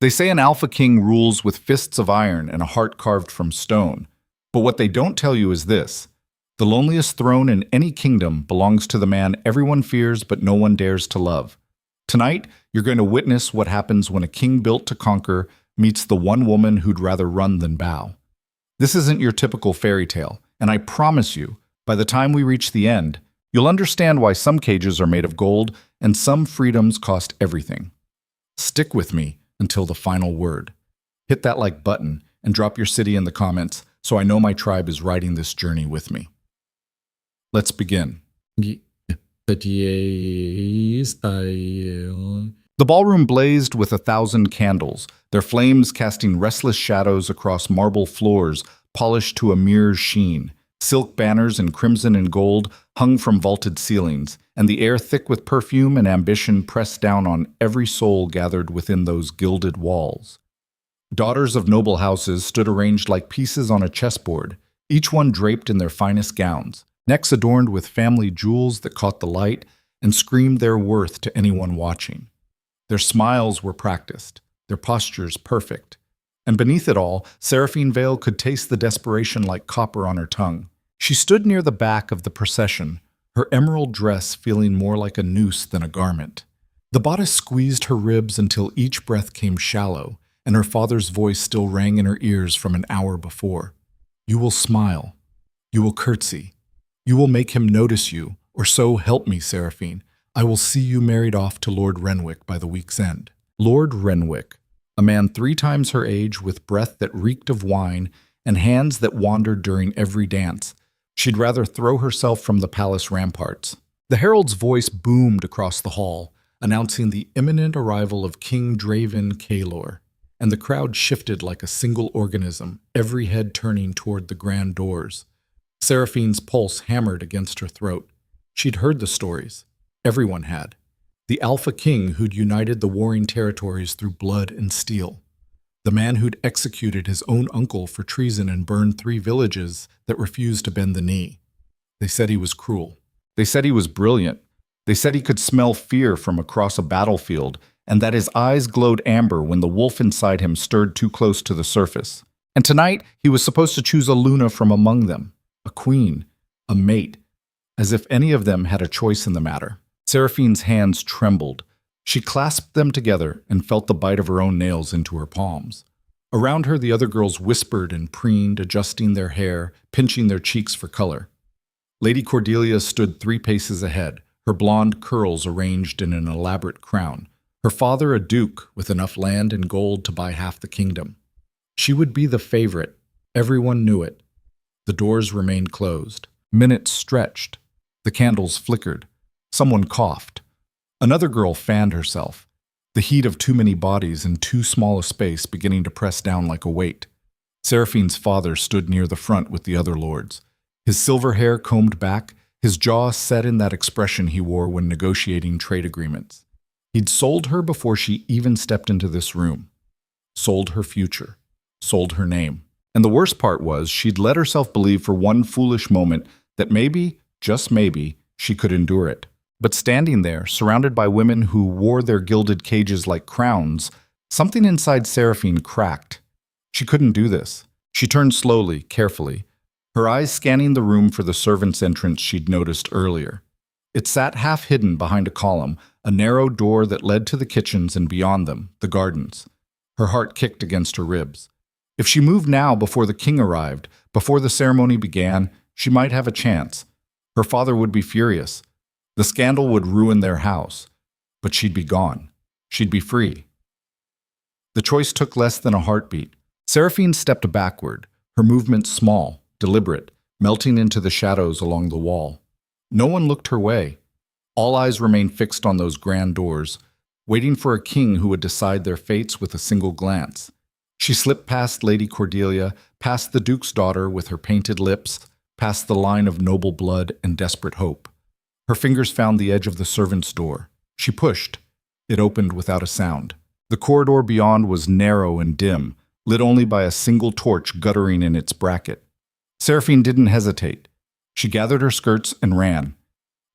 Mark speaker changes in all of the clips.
Speaker 1: They say an alpha king rules with fists of iron and a heart carved from stone. But what they don't tell you is this. The loneliest throne in any kingdom belongs to the man everyone fears but no one dares to love. Tonight, you're going to witness what happens when a king built to conquer meets the one woman who'd rather run than bow. This isn't your typical fairy tale, and I promise you, by the time we reach the end, you'll understand why some cages are made of gold and some freedoms cost everything. Stick with me until the final word. Hit that like button and drop your city in the comments so I know my tribe is riding this journey with me. Let's begin.
Speaker 2: But yes,
Speaker 1: The ballroom blazed with 1,000 candles, their flames casting restless shadows across marble floors polished to a mirror's sheen. Silk banners in crimson and gold hung from vaulted ceilings, and the air thick with perfume and ambition pressed down on every soul gathered within those gilded walls. Daughters of noble houses stood arranged like pieces on a chessboard, each one draped in their finest gowns, necks adorned with family jewels that caught the light and screamed their worth to anyone watching. Their smiles were practiced, their postures perfect, and beneath it all, Seraphine Vale could taste the desperation like copper on her tongue. She stood near the back of the procession, her emerald dress feeling more like a noose than a garment. The bodice squeezed her ribs until each breath came shallow, and her father's voice still rang in her ears from an hour before. You will smile. You will curtsy. You will make him notice you, or so help me, Seraphine. I will see you married off to Lord Renwick by the week's end. Lord Renwick, a man 3 times her age with breath that reeked of wine and hands that wandered during every dance. She'd rather throw herself from the palace ramparts. The herald's voice boomed across the hall, announcing the imminent arrival of King Draven Kalor, and the crowd shifted like a single organism, every head turning toward the grand doors. Seraphine's pulse hammered against her throat. She'd heard the stories. Everyone had. The Alpha King who'd united the warring territories through blood and steel. The man who'd executed his own uncle for treason and burned 3 villages that refused to bend the knee. They said he was cruel. They said he was brilliant. They said he could smell fear from across a battlefield, and that his eyes glowed amber when the wolf inside him stirred too close to the surface. And tonight, he was supposed to choose a Luna from among them, a queen, a mate, as if any of them had a choice in the matter. Seraphine's hands trembled. She clasped them together and felt the bite of her own nails into her palms. Around her, the other girls whispered and preened, adjusting their hair, pinching their cheeks for color. Lady Cordelia stood 3 paces ahead, her blonde curls arranged in an elaborate crown. Her father a duke with enough land and gold to buy half the kingdom. She would be the favorite. Everyone knew it. The doors remained closed. Minutes stretched. The candles flickered. Someone coughed. Another girl fanned herself, the heat of too many bodies in too small a space beginning to press down like a weight. Seraphine's father stood near the front with the other lords, his silver hair combed back, his jaw set in that expression he wore when negotiating trade agreements. He'd sold her before she even stepped into this room. Sold her future. Sold her name. And the worst part was she'd let herself believe for one foolish moment that maybe, just maybe, she could endure it. But standing there, surrounded by women who wore their gilded cages like crowns, something inside Seraphine cracked. She couldn't do this. She turned slowly, carefully, her eyes scanning the room for the servant's entrance she'd noticed earlier. It sat half hidden behind a column, a narrow door that led to the kitchens and beyond them, the gardens. Her heart kicked against her ribs. If she moved now before the king arrived, before the ceremony began, she might have a chance. Her father would be furious. The scandal would ruin their house. But she'd be gone. She'd be free. The choice took less than a heartbeat. Seraphine stepped backward, her movements small, deliberate, melting into the shadows along the wall. No one looked her way. All eyes remained fixed on those grand doors, waiting for a king who would decide their fates with a single glance. She slipped past Lady Cordelia, past the Duke's daughter with her painted lips, past the line of noble blood and desperate hope. Her fingers found the edge of the servant's door. She pushed. It opened without a sound. The corridor beyond was narrow and dim, lit only by a single torch guttering in its bracket. Seraphine didn't hesitate. She gathered her skirts and ran.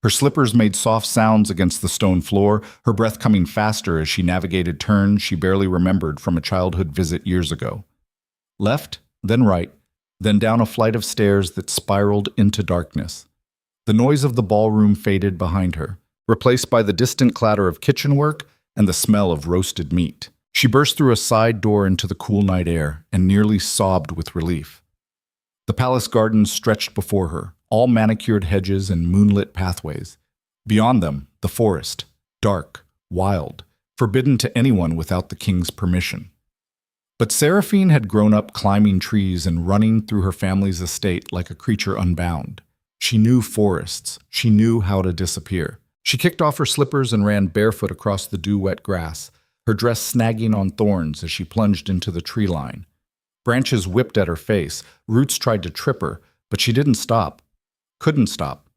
Speaker 1: Her slippers made soft sounds against the stone floor, her breath coming faster as she navigated turns she barely remembered from a childhood visit years ago. Left, then right, then down a flight of stairs that spiraled into darkness. The noise of the ballroom faded behind her, replaced by the distant clatter of kitchen work and the smell of roasted meat. She burst through a side door into the cool night air and nearly sobbed with relief. The palace gardens stretched before her, all manicured hedges and moonlit pathways. Beyond them, the forest, dark, wild, forbidden to anyone without the king's permission. But Seraphine had grown up climbing trees and running through her family's estate like a creature unbound. She knew forests. She knew how to disappear. She kicked off her slippers and ran barefoot across the dew-wet grass, her dress snagging on thorns as she plunged into the tree line. Branches whipped at her face, roots tried to trip her, but she didn't stop. Couldn't stop.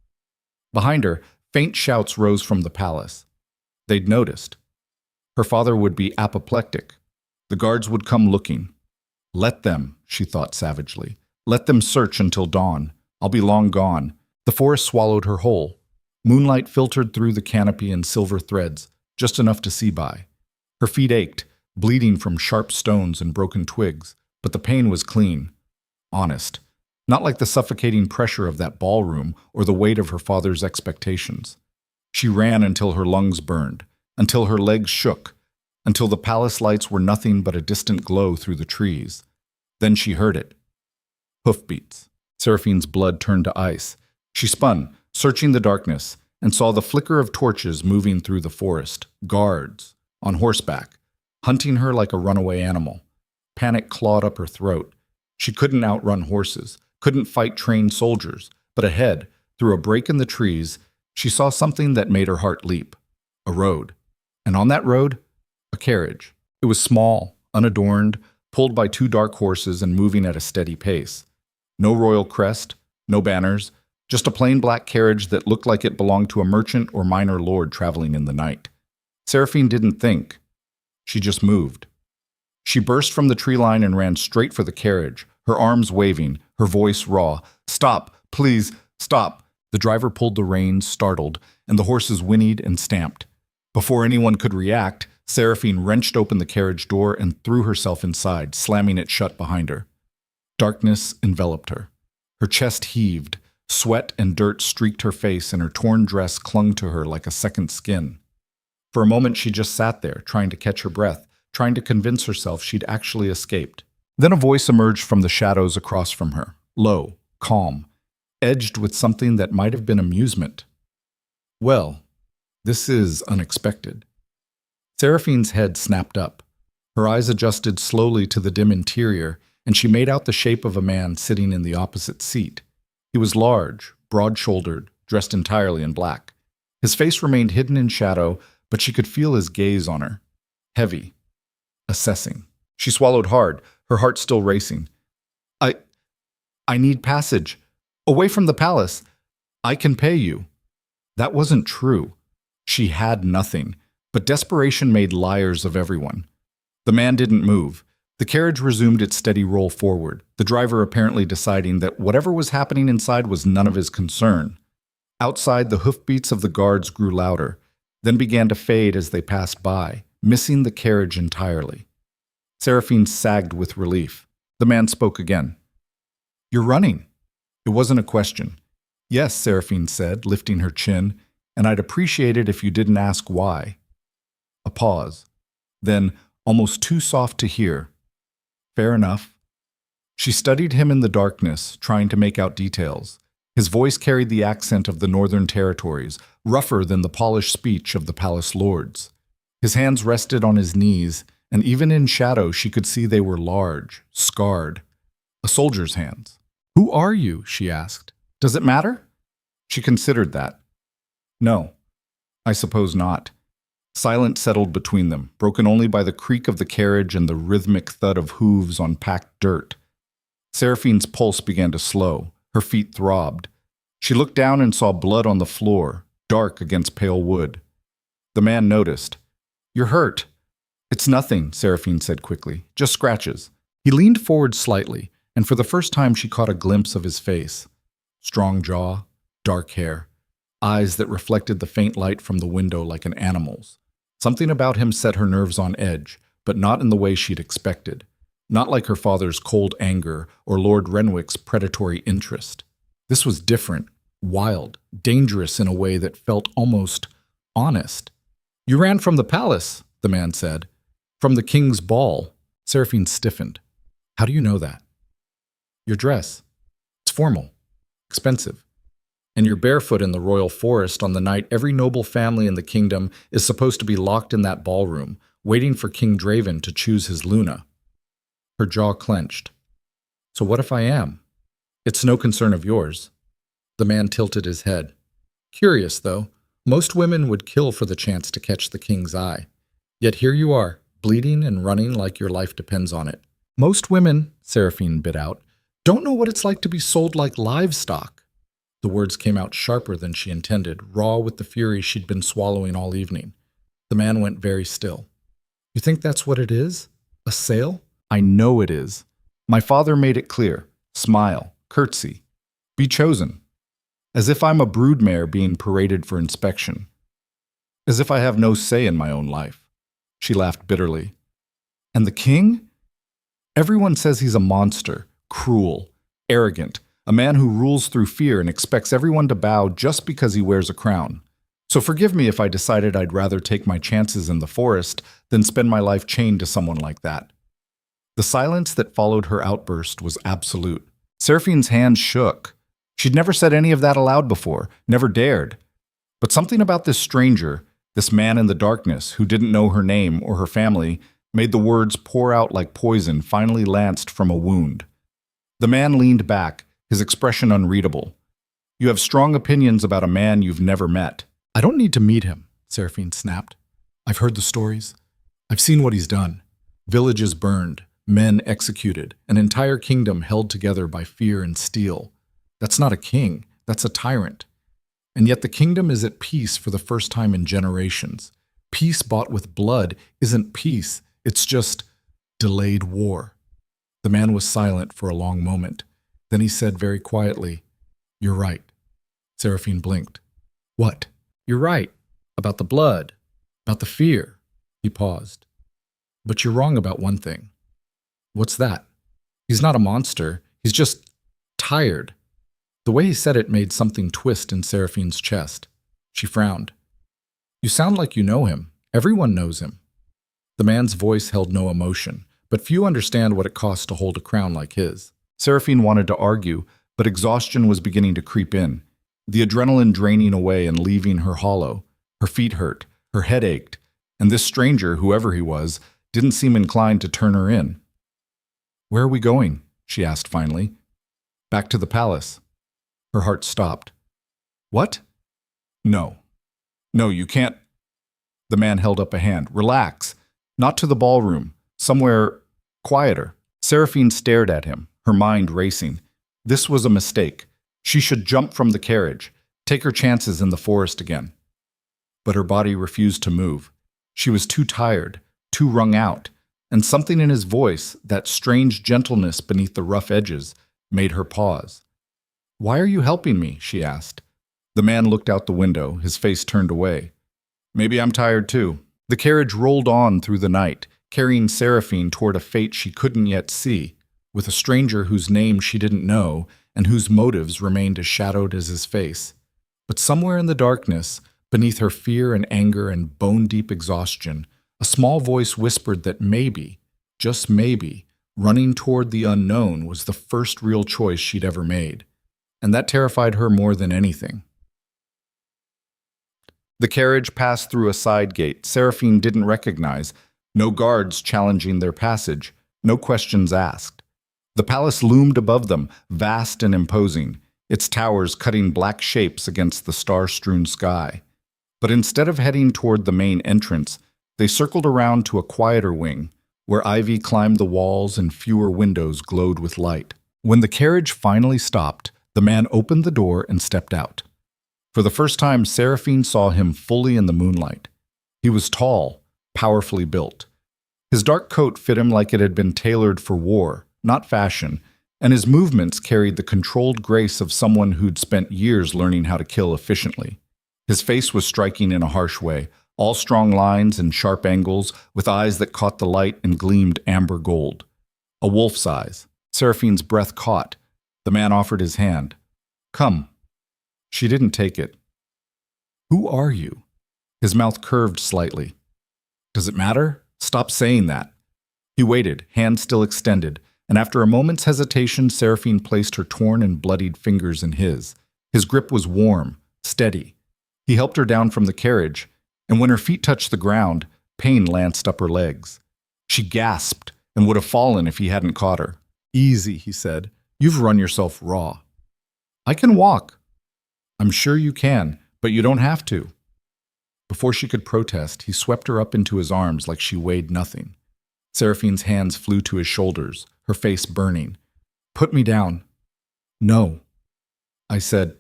Speaker 1: Behind her, faint shouts rose from the palace. They'd noticed. Her father would be apoplectic. The guards would come looking. Let them, she thought savagely. Let them search until dawn. I'll be long gone. The forest swallowed her whole. Moonlight filtered through the canopy in silver threads, just enough to see by. Her feet ached, bleeding from sharp stones and broken twigs, but the pain was clean. Honest. Not like the suffocating pressure of that ballroom or the weight of her father's expectations. She ran until her lungs burned, until her legs shook, until the palace lights were nothing but a distant glow through the trees. Then she heard it. Hoofbeats. Seraphine's blood turned to ice. She spun, searching the darkness, and saw the flicker of torches moving through the forest. Guards, on horseback, hunting her like a runaway animal. Panic clawed up her throat. She couldn't outrun horses, couldn't fight trained soldiers, but ahead, through a break in the trees, she saw something that made her heart leap. A road. And on that road, a carriage. It was small, unadorned, pulled by two dark horses and moving at a steady pace. No royal crest, no banners, just a plain black carriage that looked like it belonged to a merchant or minor lord traveling in the night. Seraphine didn't think. She just moved. She burst from the tree line and ran straight for the carriage, her arms waving, her voice raw. Stop, please, stop. The driver pulled the reins, startled, and the horses whinnied and stamped. Before anyone could react, Seraphine wrenched open the carriage door and threw herself inside, slamming it shut behind her. Darkness enveloped her. Her chest heaved, sweat and dirt streaked her face, and her torn dress clung to her like a second skin. For a moment she just sat there, trying to catch her breath, trying to convince herself she'd actually escaped. Then a voice emerged from the shadows across from her, low, calm, edged with something that might have been amusement. Well, this is unexpected. Seraphine's head snapped up. Her eyes adjusted slowly to the dim interior, and she made out the shape of a man sitting in the opposite seat. He was large, broad-shouldered, dressed entirely in black. His face remained hidden in shadow, but she could feel his gaze on her. Heavy. Assessing. She swallowed hard, her heart still racing. I need passage. Away from the palace. I can pay you. That wasn't true. She had nothing, but desperation made liars of everyone. The man didn't move. The carriage resumed its steady roll forward, the driver apparently deciding that whatever was happening inside was none of his concern. Outside, the hoofbeats of the guards grew louder, then began to fade as they passed by, missing the carriage entirely. Seraphine sagged with relief. The man spoke again. You're running. It wasn't a question. Yes, Seraphine said, lifting her chin, and I'd appreciate it if you didn't ask why. A pause. Then, almost too soft to hear. Fair enough. She studied him in the darkness, trying to make out details. His voice carried the accent of the northern territories, rougher than the polished speech of the palace lords. His hands rested on his knees, and even in shadow she could see they were large, scarred. A soldier's hands. Who are you? She asked. Does it matter? She considered that. No, I suppose not. Silence settled between them, broken only by the creak of the carriage and the rhythmic thud of hooves on packed dirt. Seraphine's pulse began to slow. Her feet throbbed. She looked down and saw blood on the floor, dark against pale wood. The man noticed. You're hurt. It's nothing, Seraphine said quickly. Just scratches. He leaned forward slightly, and for the first time she caught a glimpse of his face. Strong jaw, dark hair. eyes that reflected the faint light from the window like an animal's. Something about him set her nerves on edge, but not in the way she'd expected. Not like her father's cold anger or Lord Renwick's predatory interest. This was different, wild, dangerous in a way that felt almost honest. "You ran from the palace," the man said. "From the king's ball." Seraphine stiffened. "How do you know that?" "Your dress. It's formal, expensive. And you're barefoot in the royal forest on the night every noble family in the kingdom is supposed to be locked in that ballroom, waiting for King Draven to choose his Luna." Her jaw clenched. "So what if I am? It's no concern of yours." The man tilted his head. "Curious, though. Most women would kill for the chance to catch the king's eye. Yet here you are, bleeding and running like your life depends on it." "Most women," Seraphine bit out, "don't know what it's like to be sold like livestock." The words came out sharper than she intended, raw with the fury she'd been swallowing all evening. The man went very still. "You think that's what it is? A sale?" "I know it is. My father made it clear. Smile, curtsy, be chosen. As if I'm a broodmare being paraded for inspection. As if I have no say in my own life." She laughed bitterly. "And the king? Everyone says he's a monster, cruel, arrogant, a man who rules through fear and expects everyone to bow just because he wears a crown. So forgive me if I decided I'd rather take my chances in the forest than spend my life chained to someone like that." The silence that followed her outburst was absolute. Seraphine's hands shook. She'd never said any of that aloud before, never dared. But something about this stranger, this man in the darkness who didn't know her name or her family, made the words pour out like poison finally lanced from a wound. The man leaned back, his expression unreadable. "You have strong opinions about a man you've never met." "I don't need to meet him," Seraphine snapped. "I've heard the stories. I've seen what he's done. Villages burned, men executed, an entire kingdom held together by fear and steel. That's not a king, that's a tyrant. And yet the kingdom is at peace for the first time in generations. Peace bought with blood isn't peace, it's just delayed war." The man was silent for a long moment. Then he said very quietly, "You're right." Seraphine blinked. "What?" "You're right. About the blood. About the fear." He paused. "But you're wrong about one thing." "What's that?" "He's not a monster. He's just tired." The way he said it made something twist in Seraphine's chest. She frowned. "You sound like you know him. Everyone knows him." The man's voice held no emotion, but few understand what it costs to hold a crown like his. Seraphine wanted to argue, but exhaustion was beginning to creep in, the adrenaline draining away and leaving her hollow. Her feet hurt, her head ached, and this stranger, whoever he was, didn't seem inclined to turn her in. "Where are we going?" she asked finally. "Back to the palace." Her heart stopped. "What?" "No. No, you can't." The man held up a hand. "Relax. Not to the ballroom. Somewhere quieter." Seraphine stared at him, her mind racing. This was a mistake. She should jump from the carriage, take her chances in the forest again. But her body refused to move. She was too tired, too wrung out, and something in his voice, that strange gentleness beneath the rough edges, made her pause. "Why are you helping me?" she asked. The man looked out the window, his face turned away. "Maybe I'm tired too." The carriage rolled on through the night, carrying Seraphine toward a fate she couldn't yet see, with a stranger whose name she didn't know and whose motives remained as shadowed as his face. But somewhere in the darkness, beneath her fear and anger and bone-deep exhaustion, a small voice whispered that maybe, just maybe, running toward the unknown was the first real choice she'd ever made. And that terrified her more than anything. The carriage passed through a side gate Seraphine didn't recognize, no guards challenging their passage, no questions asked. The palace loomed above them, vast and imposing, its towers cutting black shapes against the star-strewn sky. But instead of heading toward the main entrance, they circled around to a quieter wing, where ivy climbed the walls and fewer windows glowed with light. When the carriage finally stopped, the man opened the door and stepped out. For the first time, Seraphine saw him fully in the moonlight. He was tall, powerfully built. His dark coat fit him like it had been tailored for war, not fashion, and his movements carried the controlled grace of someone who'd spent years learning how to kill efficiently. His face was striking in a harsh way, all strong lines and sharp angles, with eyes that caught the light and gleamed amber gold. A wolf's eyes. Seraphine's breath caught. The man offered his hand. "Come." She didn't take it. "Who are you?" His mouth curved slightly. "Does it matter? Stop saying that." He waited, hand still extended, and after a moment's hesitation, Seraphine placed her torn and bloodied fingers in his. His grip was warm, steady. He helped her down from the carriage, and when her feet touched the ground, pain lanced up her legs. She gasped and would have fallen if he hadn't caught her. "Easy," he said. "You've run yourself raw." "I can walk." "I'm sure you can, but you don't have to." Before she could protest, he swept her up into his arms like she weighed nothing. Seraphine's hands flew to his shoulders, her face burning. "Put me down." "No." I said,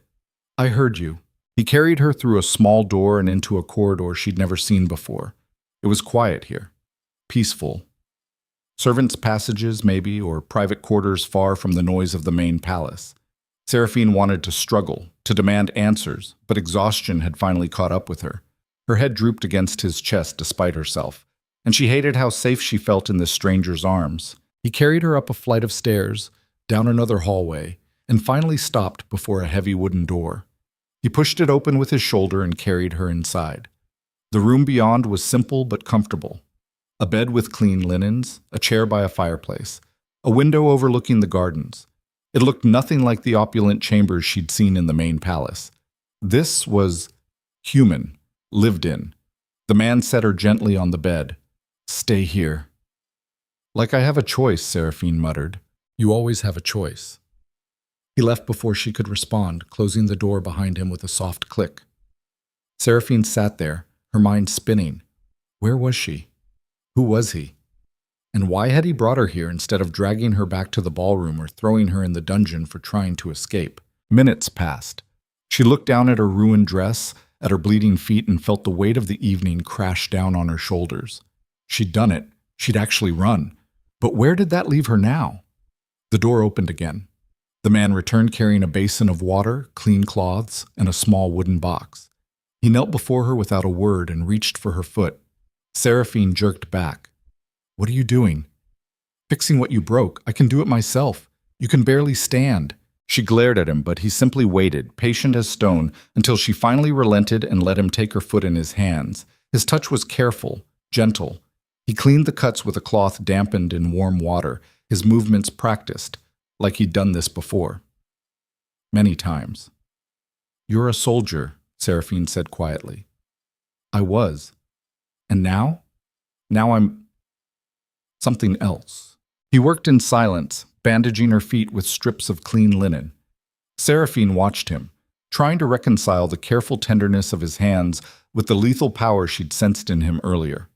Speaker 1: "I heard you." He carried her through a small door and into a corridor she'd never seen before. It was quiet here, peaceful. Servants' passages, maybe, or private quarters far from the noise of the main palace. Seraphine wanted to struggle, to demand answers, but exhaustion had finally caught up with her. Her head drooped against his chest despite herself, and she hated how safe she felt in this stranger's arms. He carried her up a flight of stairs, down another hallway, and finally stopped before a heavy wooden door. He pushed it open with his shoulder and carried her inside. The room beyond was simple but comfortable. A bed with clean linens, a chair by a fireplace, a window overlooking the gardens. It looked nothing like the opulent chambers she'd seen in the main palace. This was human, lived in. The man set her gently on the bed. "Stay here." "Like I have a choice," Seraphine muttered. "You always have a choice." He left before she could respond, closing the door behind him with a soft click. Seraphine sat there, her mind spinning. Where was she? Who was he? And why had he brought her here instead of dragging her back to the ballroom or throwing her in the dungeon for trying to escape? Minutes passed. She looked down at her ruined dress, at her bleeding feet, and felt the weight of the evening crash down on her shoulders. She'd done it. She'd actually run. But where did that leave her now? The door opened again. The man returned carrying a basin of water, clean cloths, and a small wooden box. He knelt before her without a word and reached for her foot. Seraphine jerked back. "What are you doing?" "Fixing what you broke. I can do it myself. You can barely stand." She glared at him, but he simply waited, patient as stone, until she finally relented and let him take her foot in his hands. His touch was careful, gentle. He cleaned the cuts with a cloth dampened in warm water, his movements practiced, like he'd done this before. Many times. "You're a soldier," Seraphine said quietly. "I was. And now? Now I'm something else." He worked in silence, bandaging her feet with strips of clean linen. Seraphine watched him, trying to reconcile the careful tenderness of his hands with the lethal power she'd sensed in him earlier.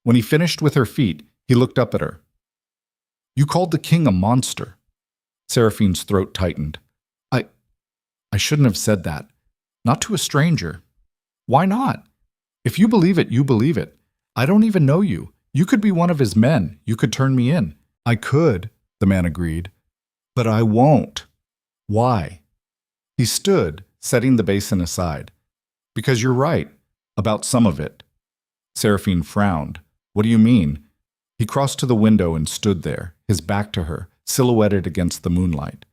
Speaker 1: When he finished with her feet, he looked up at her. "You called the king a monster." Seraphine's throat tightened. I shouldn't have said that. Not to a stranger." "Why not? If you believe it, you believe it. I don't even know you. You could be one of his men. You could turn me in." "I could," the man agreed. "But I won't." "Why?" He stood, setting the basin aside. "Because you're right. About some of it." Seraphine frowned. "What do you mean?" He crossed to the window and stood there, his back to her, silhouetted against the moonlight.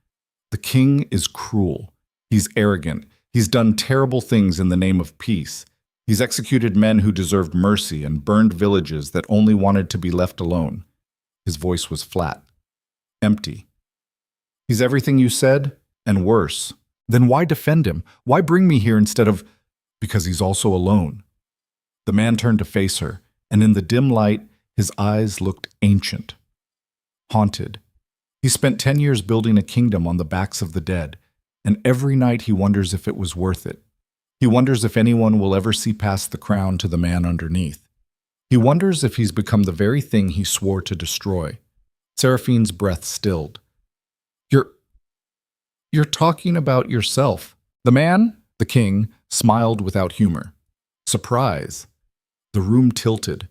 Speaker 1: "The king is cruel. He's arrogant. He's done terrible things in the name of peace. He's executed men who deserved mercy and burned villages that only wanted to be left alone." His voice was flat, empty. "He's everything you said, and worse. Then why defend him? Why bring me here instead of—" "Because he's also alone." The man turned to face her, and in the dim light, his eyes looked ancient, haunted. He spent 10 years building a kingdom on the backs of the dead, and every night he wonders if it was worth it. He wonders if anyone will ever see past the crown to the man underneath. He wonders if he's become the very thing he swore to destroy. Seraphine's breath stilled. You're talking about yourself." The man, the king, smiled without humor. Surprise. The room tilted.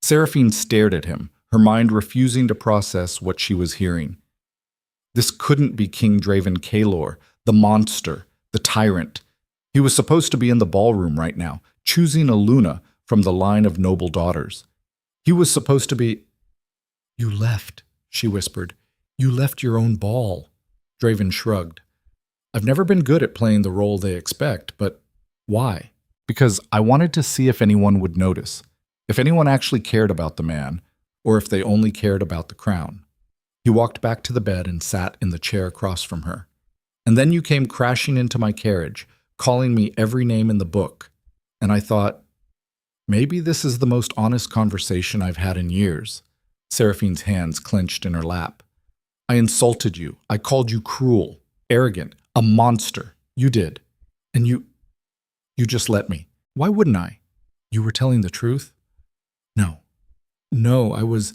Speaker 1: Seraphine stared at him, her mind refusing to process what she was hearing. This couldn't be King Draven Kalor, the monster, the tyrant. He was supposed to be in the ballroom right now, choosing a Luna from the line of noble daughters. He was supposed to be... "You left," she whispered. "You left your own ball." Draven shrugged. "I've never been good at playing the role they expect, but why?" "Because I wanted to see if anyone would notice, if anyone actually cared about the man, or if they only cared about the crown." He walked back to the bed and sat in the chair across from her. "And then you came crashing into my carriage, calling me every name in the book, and I thought, maybe this is the most honest conversation I've had in years." Seraphine's hands clenched in her lap. "I insulted you. I called you cruel, arrogant, a monster. You did. And you just let me. Why wouldn't I? You were telling the truth?" No, I was..."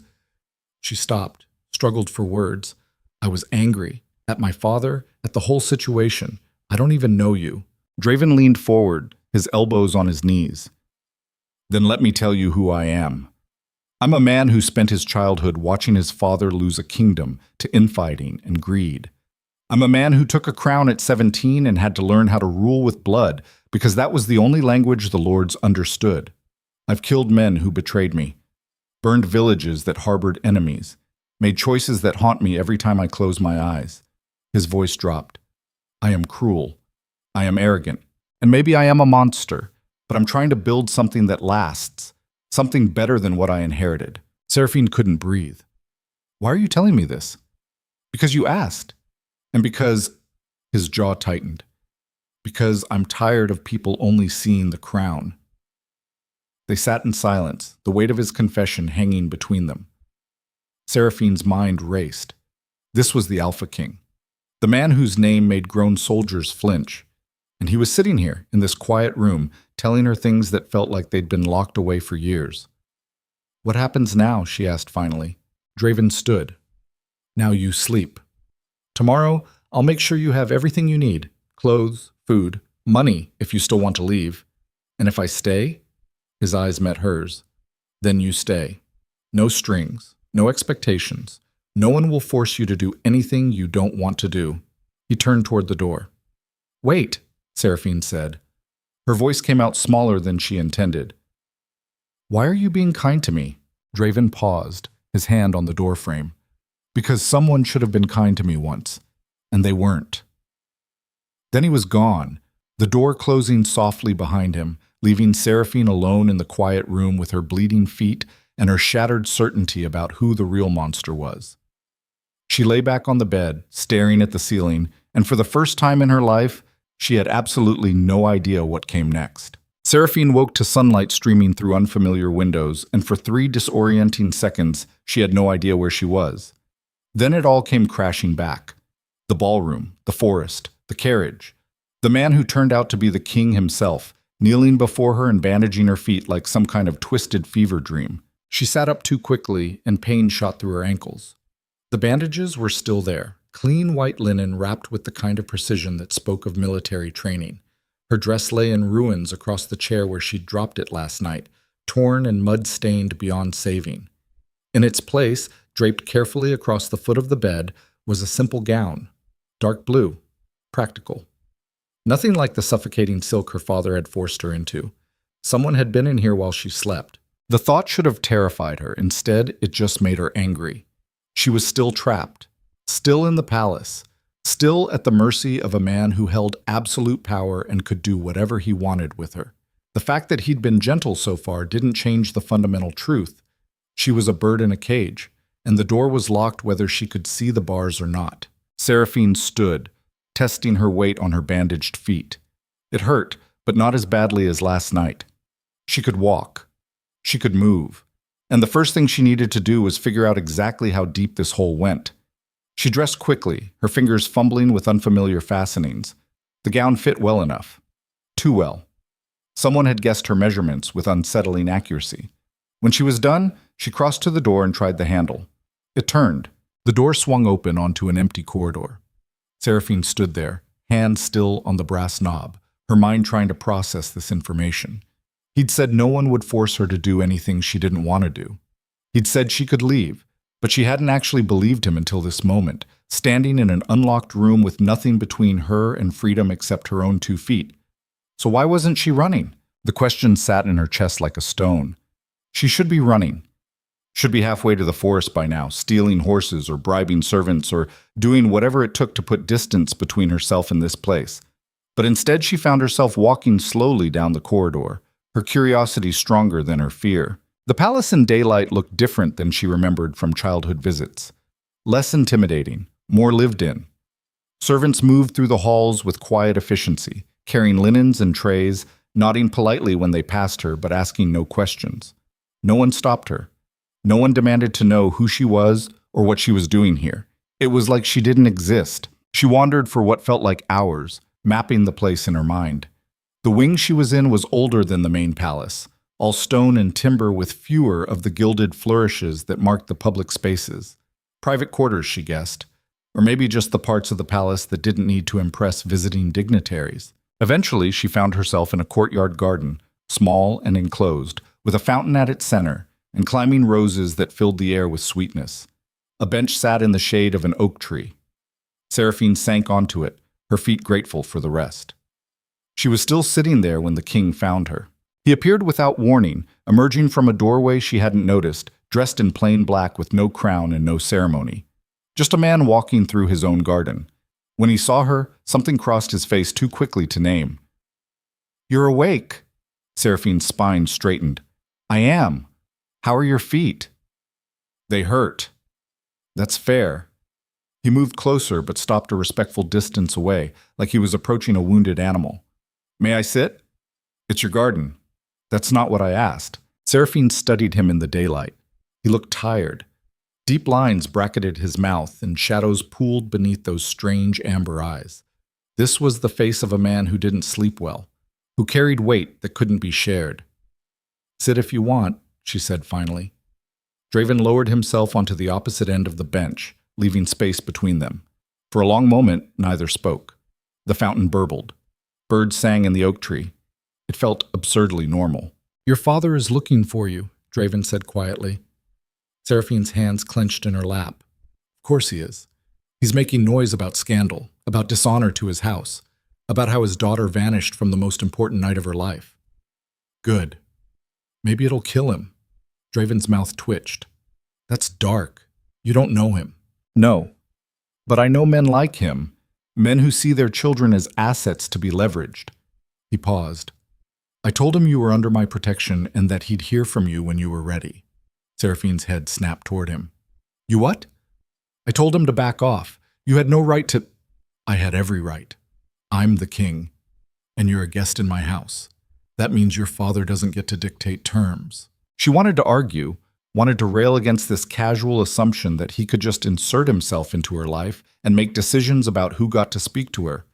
Speaker 1: She stopped, struggled for words. "I was angry. At my father, at the whole situation. I don't even know you." Draven leaned forward, his elbows on his knees. "Then let me tell you who I am. I'm a man who spent his childhood watching his father lose a kingdom to infighting and greed. I'm a man who took a crown at 17 and had to learn how to rule with blood because that was the only language the lords understood. I've killed men who betrayed me, burned villages that harbored enemies, made choices that haunt me every time I close my eyes." His voice dropped. "I am cruel. I am arrogant. And maybe I am a monster, but I'm trying to build something that lasts, something better than what I inherited." Seraphine couldn't breathe. "Why are you telling me this?" "Because you asked. And because..." His jaw tightened. "Because I'm tired of people only seeing the crown." They sat in silence, the weight of his confession hanging between them. Seraphine's mind raced. This was the Alpha King, the man whose name made grown soldiers flinch. And he was sitting here, in this quiet room, telling her things that felt like they'd been locked away for years. "What happens now?" she asked finally. Draven stood. "Now you sleep. Tomorrow, I'll make sure you have everything you need. Clothes, food, money if you still want to leave. And if I stay..." His eyes met hers. "Then you stay. No strings, no expectations. No one will force you to do anything you don't want to do." He turned toward the door. "Wait," Seraphine said. Her voice came out smaller than she intended. "Why are you being kind to me?" Draven paused, his hand on the doorframe. "Because someone should have been kind to me once, and they weren't." Then he was gone, the door closing softly behind him, leaving Seraphine alone in the quiet room with her bleeding feet and her shattered certainty about who the real monster was. She lay back on the bed, staring at the ceiling, and for the first time in her life, she had absolutely no idea what came next. Seraphine woke to sunlight streaming through unfamiliar windows, and for 3 disorienting seconds, she had no idea where she was. Then it all came crashing back. The ballroom, the forest, the carriage. The man who turned out to be the king himself, kneeling before her and bandaging her feet like some kind of twisted fever dream. She sat up too quickly, and pain shot through her ankles. The bandages were still there, clean white linen wrapped with the kind of precision that spoke of military training. Her dress lay in ruins across the chair where she'd dropped it last night, torn and mud-stained beyond saving. In its place, draped carefully across the foot of the bed, was a simple gown, dark blue, practical. Nothing like the suffocating silk her father had forced her into. Someone had been in here while she slept. The thought should have terrified her. Instead, it just made her angry. She was still trapped, still in the palace, still at the mercy of a man who held absolute power and could do whatever he wanted with her. The fact that he'd been gentle so far didn't change the fundamental truth. She was a bird in a cage, and the door was locked whether she could see the bars or not. Seraphine stood, testing her weight on her bandaged feet. It hurt, but not as badly as last night. She could walk. She could move. And the first thing she needed to do was figure out exactly how deep this hole went. She dressed quickly, her fingers fumbling with unfamiliar fastenings. The gown fit well enough. Too well. Someone had guessed her measurements with unsettling accuracy. When she was done, she crossed to the door and tried the handle. It turned. The door swung open onto an empty corridor. Seraphine stood there, hands still on the brass knob, her mind trying to process this information. He'd said no one would force her to do anything she didn't want to do. He'd said she could leave, but she hadn't actually believed him until this moment, standing in an unlocked room with nothing between her and freedom except her own 2 feet. So why wasn't she running? The question sat in her chest like a stone. She should be running. Should be halfway to the forest by now, stealing horses or bribing servants or doing whatever it took to put distance between herself and this place. But instead she found herself walking slowly down the corridor, her curiosity stronger than her fear. The palace in daylight looked different than she remembered from childhood visits. Less intimidating, more lived in. Servants moved through the halls with quiet efficiency, carrying linens and trays, nodding politely when they passed her but asking no questions. No one stopped her. No one demanded to know who she was or what she was doing here. It was like she didn't exist. She wandered for what felt like hours, mapping the place in her mind. The wing she was in was older than the main palace, all stone and timber with fewer of the gilded flourishes that marked the public spaces. Private quarters, she guessed, or maybe just the parts of the palace that didn't need to impress visiting dignitaries. Eventually, she found herself in a courtyard garden, small and enclosed, with a fountain at its center, and climbing roses that filled the air with sweetness. A bench sat in the shade of an oak tree. Seraphine sank onto it, her feet grateful for the rest. She was still sitting there when the king found her. He appeared without warning, emerging from a doorway she hadn't noticed, dressed in plain black with no crown and no ceremony. Just a man walking through his own garden. When he saw her, something crossed his face too quickly to name. "You're awake." Seraphine's spine straightened. "I am. How are your feet?" "They hurt." "That's fair." He moved closer but stopped a respectful distance away, like he was approaching a wounded animal. "May I sit?" "It's your garden." "That's not what I asked." Seraphine studied him in the daylight. He looked tired. Deep lines bracketed his mouth and shadows pooled beneath those strange amber eyes. This was the face of a man who didn't sleep well, who carried weight that couldn't be shared. "Sit if you want," she said finally. Draven lowered himself onto the opposite end of the bench, leaving space between them. For a long moment, neither spoke. The fountain burbled. Birds sang in the oak tree. It felt absurdly normal. "Your father is looking for you," Draven said quietly. Seraphine's hands clenched in her lap. "Of course he is. He's making noise about scandal, about dishonor to his house, about how his daughter vanished from the most important night of her life." "Good. Maybe it'll kill him." Draven's mouth twitched. "That's dark. You don't know him." "No. But I know men like him, men who see their children as assets to be leveraged." He paused. "I told him you were under my protection and that he'd hear from you when you were ready." Seraphine's head snapped toward him. "You what?" "I told him to back off. You had no right to—" "I had every right. I'm the king, and you're a guest in my house. That means your father doesn't get to dictate terms." She wanted to argue, wanted to rail against this casual assumption that he could just insert himself into her life and make decisions about who got to speak to her.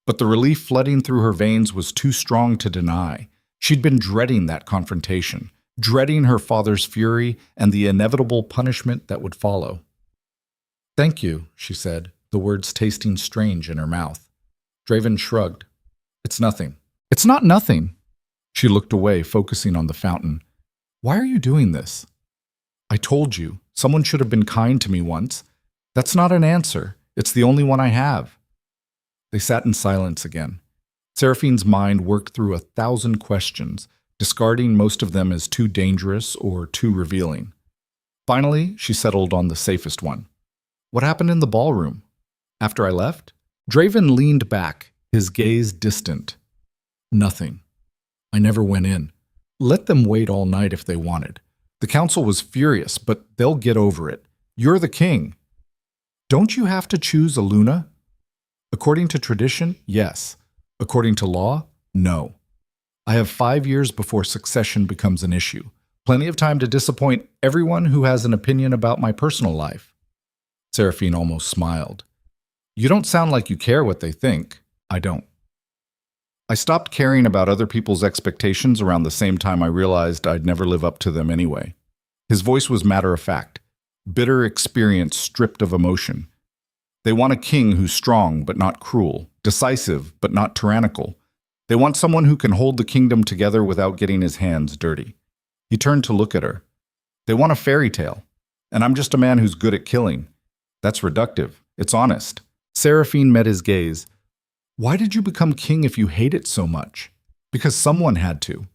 Speaker 1: But the relief flooding through her veins was too strong to deny. She'd been dreading that confrontation, dreading her father's fury and the inevitable punishment that would follow. "Thank you," she said, the words tasting strange in her mouth. Draven shrugged. "It's nothing." "It's not nothing." She looked away, focusing on the fountain. "Why are you doing this?" "I told you, someone should have been kind to me once. That's not an answer. It's the only one I have." They sat in silence again. Seraphine's mind worked through 1,000 questions, discarding most of them as too dangerous or too revealing. Finally, she settled on the safest one. "What happened in the ballroom?" "After I left?" Draven leaned back, his gaze distant. "Nothing. I never went in. Let them wait all night if they wanted. The council was furious, but they'll get over it. You're the king." "Don't you have to choose a Luna?" "According to tradition, yes. According to law, no. I have 5 years before succession becomes an issue. Plenty of time to disappoint everyone who has an opinion about my personal life." Seraphine almost smiled. "You don't sound like you care what they think." "I don't. I stopped caring about other people's expectations around the same time I realized I'd never live up to them anyway." His voice was matter-of-fact, bitter experience stripped of emotion. "They want a king who's strong but not cruel, decisive but not tyrannical. They want someone who can hold the kingdom together without getting his hands dirty." He turned to look at her. "They want a fairy tale, and I'm just a man who's good at killing. That's reductive. It's honest." Seraphine met his gaze. "Why did you become king if you hate it so much?" Because someone had to.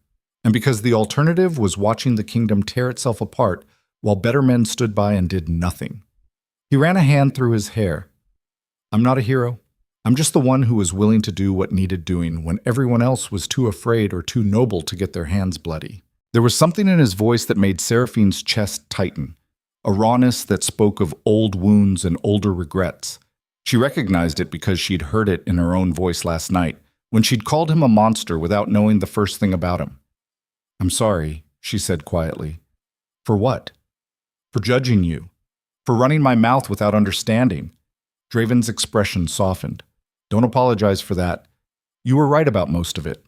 Speaker 1: And because the alternative was watching the kingdom tear itself apart while better men stood by and did nothing. He ran a hand through his hair. I'm not a hero. I'm just the one who was willing to do what needed doing when everyone else was too afraid or too noble to get their hands bloody. There was something in his voice that made Seraphine's chest tighten, a rawness that spoke of old wounds and older regrets. She recognized it because she'd heard it in her own voice last night, when she'd called him a monster without knowing the first thing about him. I'm sorry, she said quietly. For what? For judging you. For running my mouth without understanding. Draven's expression softened. Don't apologize for that. You were right about most of it.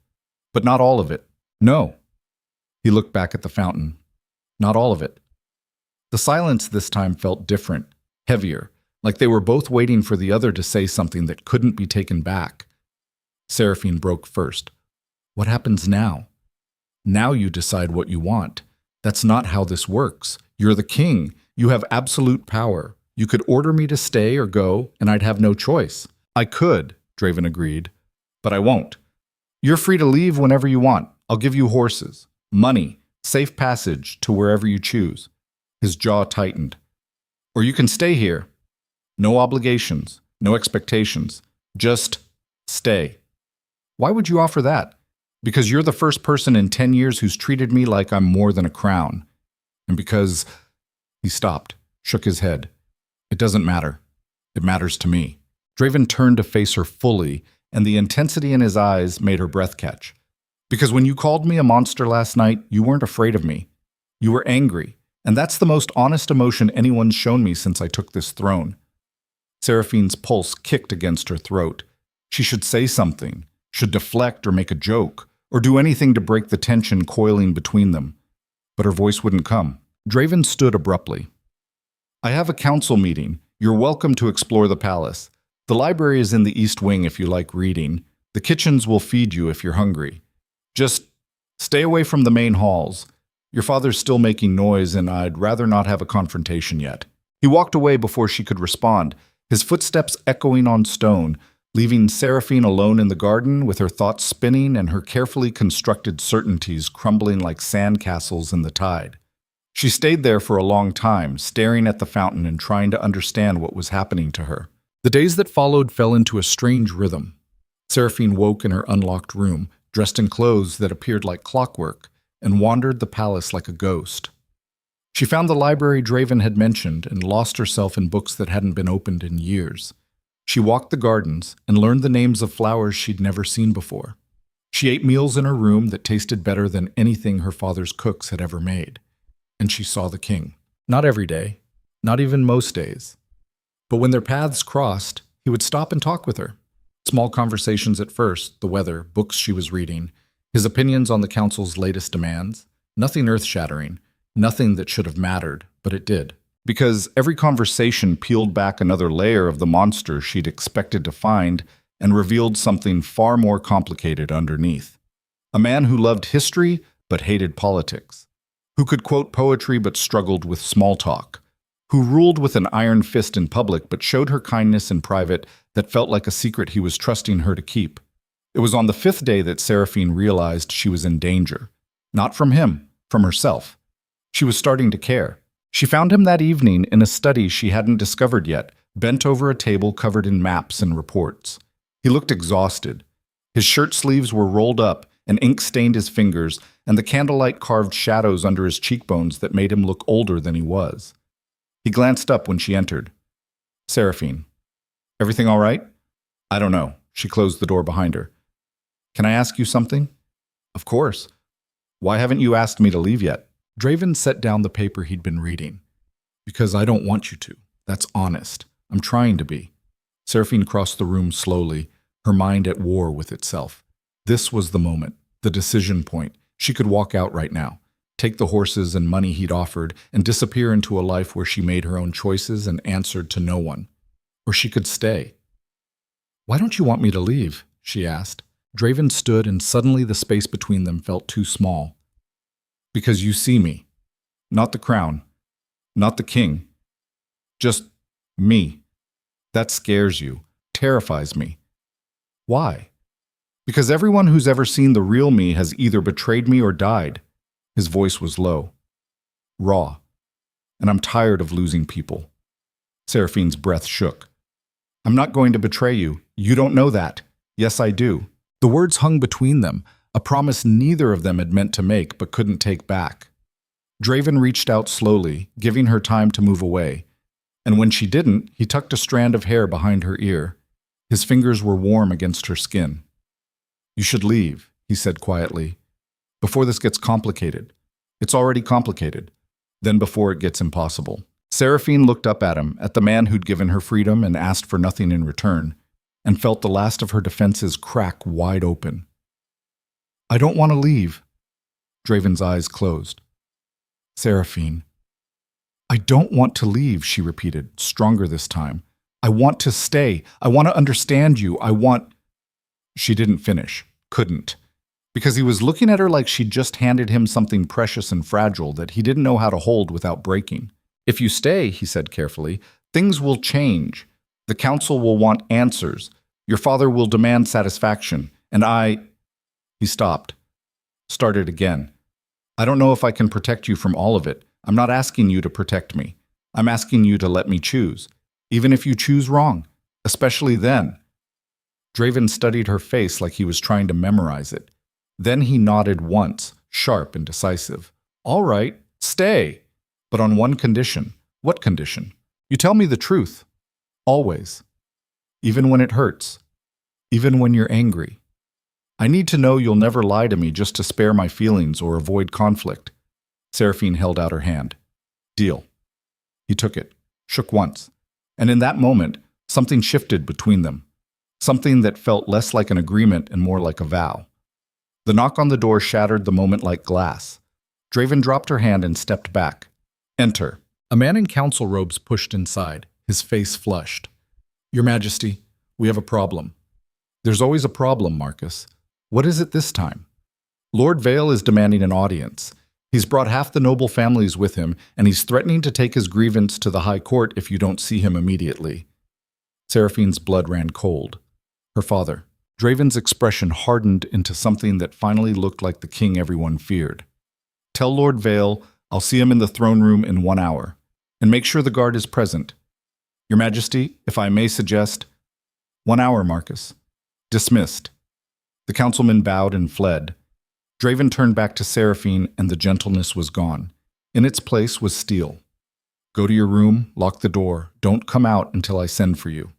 Speaker 1: But not all of it. No. He looked back at the fountain. Not all of it. The silence this time felt different, heavier, like they were both waiting for the other to say something that couldn't be taken back. Seraphine broke first. What happens now? Now you decide what you want. That's not how this works. You're the king. You have absolute power. You could order me to stay or go, and I'd have no choice. I could, Draven agreed, but I won't. You're free to leave whenever you want. I'll give you horses, money, safe passage to wherever you choose. His jaw tightened. Or you can stay here. No obligations, no expectations. Just stay. Why would you offer that? Because you're the first person in 10 years who's treated me like I'm more than a crown. And because... He stopped, shook his head. It doesn't matter. It matters to me. Draven turned to face her fully, and the intensity in his eyes made her breath catch. Because when you called me a monster last night, you weren't afraid of me. You were angry, and that's the most honest emotion anyone's shown me since I took this throne. Seraphine's pulse kicked against her throat. She should say something, should deflect or make a joke, or do anything to break the tension coiling between them. But her voice wouldn't come. Draven stood abruptly. I have a council meeting. You're welcome to explore the palace. The library is in the east wing if you like reading. The kitchens will feed you if you're hungry. Just stay away from the main halls. Your father's still making noise, and I'd rather not have a confrontation yet. He walked away before she could respond, his footsteps echoing on stone, leaving Seraphine alone in the garden with her thoughts spinning and her carefully constructed certainties crumbling like sandcastles in the tide. She stayed there for a long time, staring at the fountain and trying to understand what was happening to her. The days that followed fell into a strange rhythm. Seraphine woke in her unlocked room, dressed in clothes that appeared like clockwork, and wandered the palace like a ghost. She found the library Draven had mentioned and lost herself in books that hadn't been opened in years. She walked the gardens and learned the names of flowers she'd never seen before. She ate meals in her room that tasted better than anything her father's cooks had ever made. And she saw the king. Not every day, not even most days. But when their paths crossed, he would stop and talk with her. Small conversations at first, the weather, books she was reading, his opinions on the council's latest demands. Nothing earth-shattering, nothing that should have mattered, but it did. Because every conversation peeled back another layer of the monster she'd expected to find and revealed something far more complicated underneath. A man who loved history but hated politics. Who could quote poetry but struggled with small talk, who ruled with an iron fist in public but showed her kindness in private that felt like a secret he was trusting her to keep. It was on the 5th day that Seraphine realized she was in danger. Not from him, from herself. She was starting to care. She found him that evening in a study she hadn't discovered yet, bent over a table covered in maps and reports. He looked exhausted. His shirt sleeves were rolled up, and ink stained his fingers, and the candlelight carved shadows under his cheekbones that made him look older than he was. He glanced up when she entered. Seraphine. Everything all right? I don't know. She closed the door behind her. Can I ask you something? Of course. Why haven't you asked me to leave yet? Draven set down the paper he'd been reading. Because I don't want you to. That's honest. I'm trying to be. Seraphine crossed the room slowly, her mind at war with itself. This was the moment, the decision point. She could walk out right now, take the horses and money he'd offered, and disappear into a life where she made her own choices and answered to no one. Or she could stay. Why don't you want me to leave? She asked. Draven stood, and suddenly the space between them felt too small. Because you see me. Not the crown. Not the king. Just me. That scares you, terrifies me. Why? Because everyone who's ever seen the real me has either betrayed me or died. His voice was low, raw, and I'm tired of losing people. Seraphine's breath shook. I'm not going to betray you. You don't know that. Yes, I do. The words hung between them, a promise neither of them had meant to make but couldn't take back. Draven reached out slowly, giving her time to move away, and when she didn't, he tucked a strand of hair behind her ear. His fingers were warm against her skin. You should leave, he said quietly, before this gets complicated. It's already complicated. Then before it gets impossible. Seraphine looked up at him, at the man who'd given her freedom and asked for nothing in return, and felt the last of her defenses crack wide open. I don't want to leave. Draven's eyes closed. Seraphine. I don't want to leave, she repeated, stronger this time. I want to stay. I want to understand you. I want... She didn't finish. Couldn't. Because he was looking at her like she'd just handed him something precious and fragile that he didn't know how to hold without breaking. If you stay, he said carefully, things will change. The council will want answers. Your father will demand satisfaction. And He stopped. Started again. I don't know if I can protect you from all of it. I'm not asking you to protect me. I'm asking you to let me choose. Even if you choose wrong. Especially then. Draven studied her face like he was trying to memorize it. Then he nodded once, sharp and decisive. All right, stay. But on one condition. What condition? You tell me the truth. Always. Even when it hurts. Even when you're angry. I need to know you'll never lie to me just to spare my feelings or avoid conflict. Seraphine held out her hand. Deal. He took it, shook once, and in that moment, something shifted between them. Something that felt less like an agreement and more like a vow. The knock on the door shattered the moment like glass. Draven dropped her hand and stepped back. Enter. A man in council robes pushed inside, his face flushed. Your Majesty, we have a problem. There's always a problem, Marcus. What is it this time? Lord Vale is demanding an audience. He's brought half the noble families with him, and he's threatening to take his grievance to the High Court if you don't see him immediately. Seraphine's blood ran cold. Her father. Draven's expression hardened into something that finally looked like the king everyone feared. Tell Lord Vale I'll see him in the throne room in 1 hour, and make sure the guard is present. Your Majesty, if I may suggest... 1 hour, Marcus. Dismissed. The councilman bowed and fled. Draven turned back to Seraphine, and the gentleness was gone. In its place was steel. Go to your room, lock the door. Don't come out until I send for you.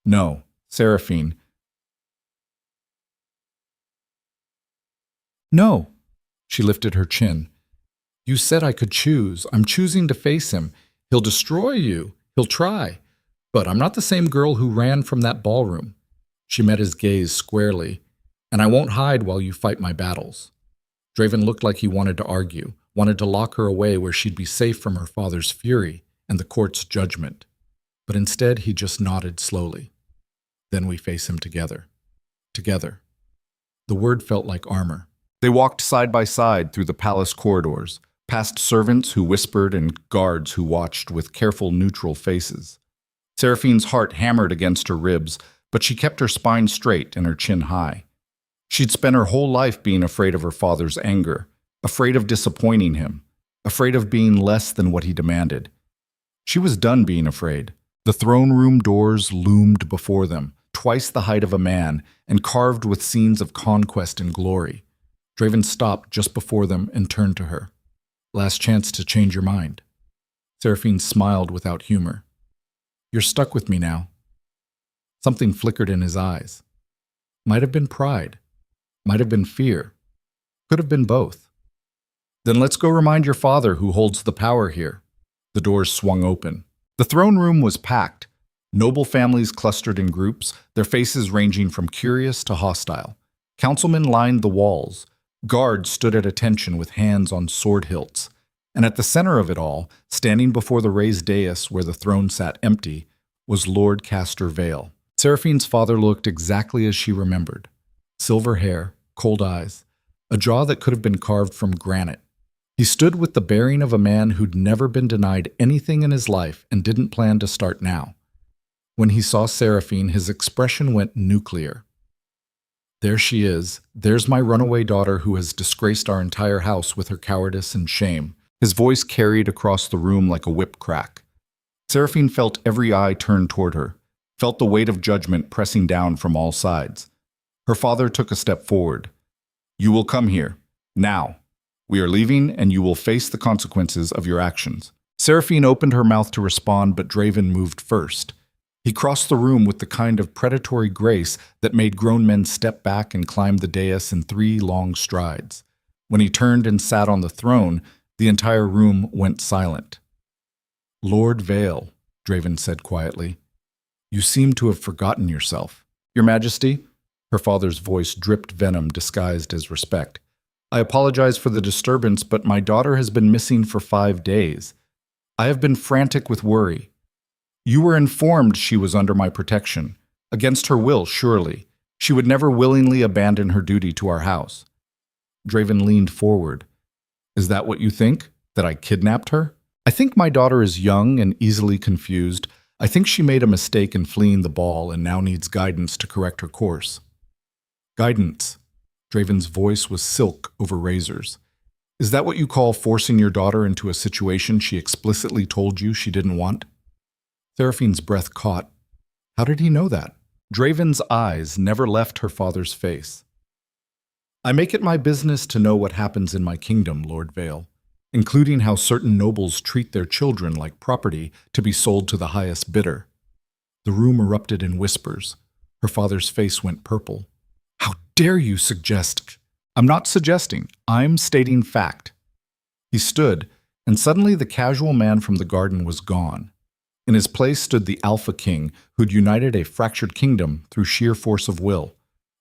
Speaker 1: No, Seraphine. No. She lifted her chin. You said I could choose. I'm choosing to face him. He'll destroy you. He'll try. But I'm not the same girl who ran from that ballroom. She met his gaze squarely. And I won't hide while you fight my battles. Draven looked like he wanted to argue, wanted to lock her away where she'd be safe from her father's fury and the court's judgment. But instead he just nodded slowly. Then we face him together. Together. The word felt like armor. They walked side by side through the palace corridors, past servants who whispered and guards who watched with careful, neutral faces. Seraphine's heart hammered against her ribs, but she kept her spine straight and her chin high. She'd spent her whole life being afraid of her father's anger, afraid of disappointing him, afraid of being less than what he demanded. She was done being afraid. The throne room doors loomed before them, twice the height of a man, and carved with scenes of conquest and glory. Draven stopped just before them and turned to her. Last chance to change your mind. Seraphine smiled without humor. You're stuck with me now. Something flickered in his eyes. Might have been pride. Might have been fear. Could have been both. Then let's go remind your father who holds the power here. The doors swung open. The throne room was packed. Noble families clustered in groups, their faces ranging from curious to hostile. Councilmen lined the walls. Guards stood at attention with hands on sword hilts. And at the center of it all, standing before the raised dais where the throne sat empty, was Lord Castor Vale. Seraphine's father looked exactly as she remembered. Silver hair, cold eyes, a jaw that could have been carved from granite. He stood with the bearing of a man who'd never been denied anything in his life and didn't plan to start now. When he saw Seraphine, his expression went nuclear. There she is. There's my runaway daughter who has disgraced our entire house with her cowardice and shame. His voice carried across the room like a whip crack. Seraphine felt every eye turned toward her, felt the weight of judgment pressing down from all sides. Her father took a step forward. You will come here. Now. We are leaving, and you will face the consequences of your actions. Seraphine opened her mouth to respond, but Draven moved first. He crossed the room with the kind of predatory grace that made grown men step back and climb the dais in 3 long strides. When he turned and sat on the throne, the entire room went silent. Lord Vale, Draven said quietly, you seem to have forgotten yourself. Your Majesty, her father's voice dripped venom disguised as respect. I apologize for the disturbance, but my daughter has been missing for 5 days. I have been frantic with worry. You were informed she was under my protection. Against her will, surely. She would never willingly abandon her duty to our house. Draven leaned forward. Is that what you think? That I kidnapped her? I think my daughter is young and easily confused. I think she made a mistake in fleeing the ball and now needs guidance to correct her course. Guidance. Draven's voice was silk over razors. Is that what you call forcing your daughter into a situation she explicitly told you she didn't want? Seraphine's breath caught. How did he know that? Draven's eyes never left her father's face. I make it my business to know what happens in my kingdom, Lord Vale, including how certain nobles treat their children like property to be sold to the highest bidder. The room erupted in whispers. Her father's face went purple. How dare you suggest? I'm not suggesting. I'm stating fact. He stood, and suddenly the casual man from the garden was gone. In his place stood the Alpha King, who'd united a fractured kingdom through sheer force of will.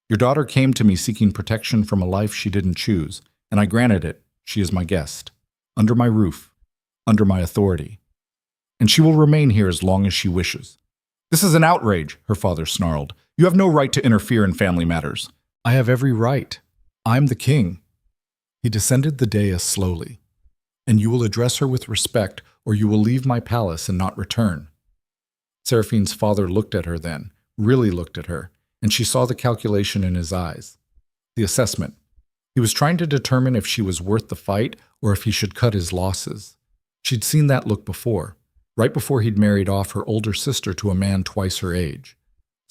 Speaker 1: Your daughter came to me seeking protection from a life she didn't choose, and I granted it. She is my guest. Under my roof. Under my authority. And she will remain here as long as she wishes. This is an outrage, her father snarled. You have no right to interfere in family matters. I have every right. I'm the king. He descended the dais slowly. And you will address her with respect, or you will leave my palace and not return. Seraphine's father looked at her then, really looked at her, and she saw the calculation in his eyes. The assessment. He was trying to determine if she was worth the fight or if he should cut his losses. She'd seen that look before, right before he'd married off her older sister to a man twice her age.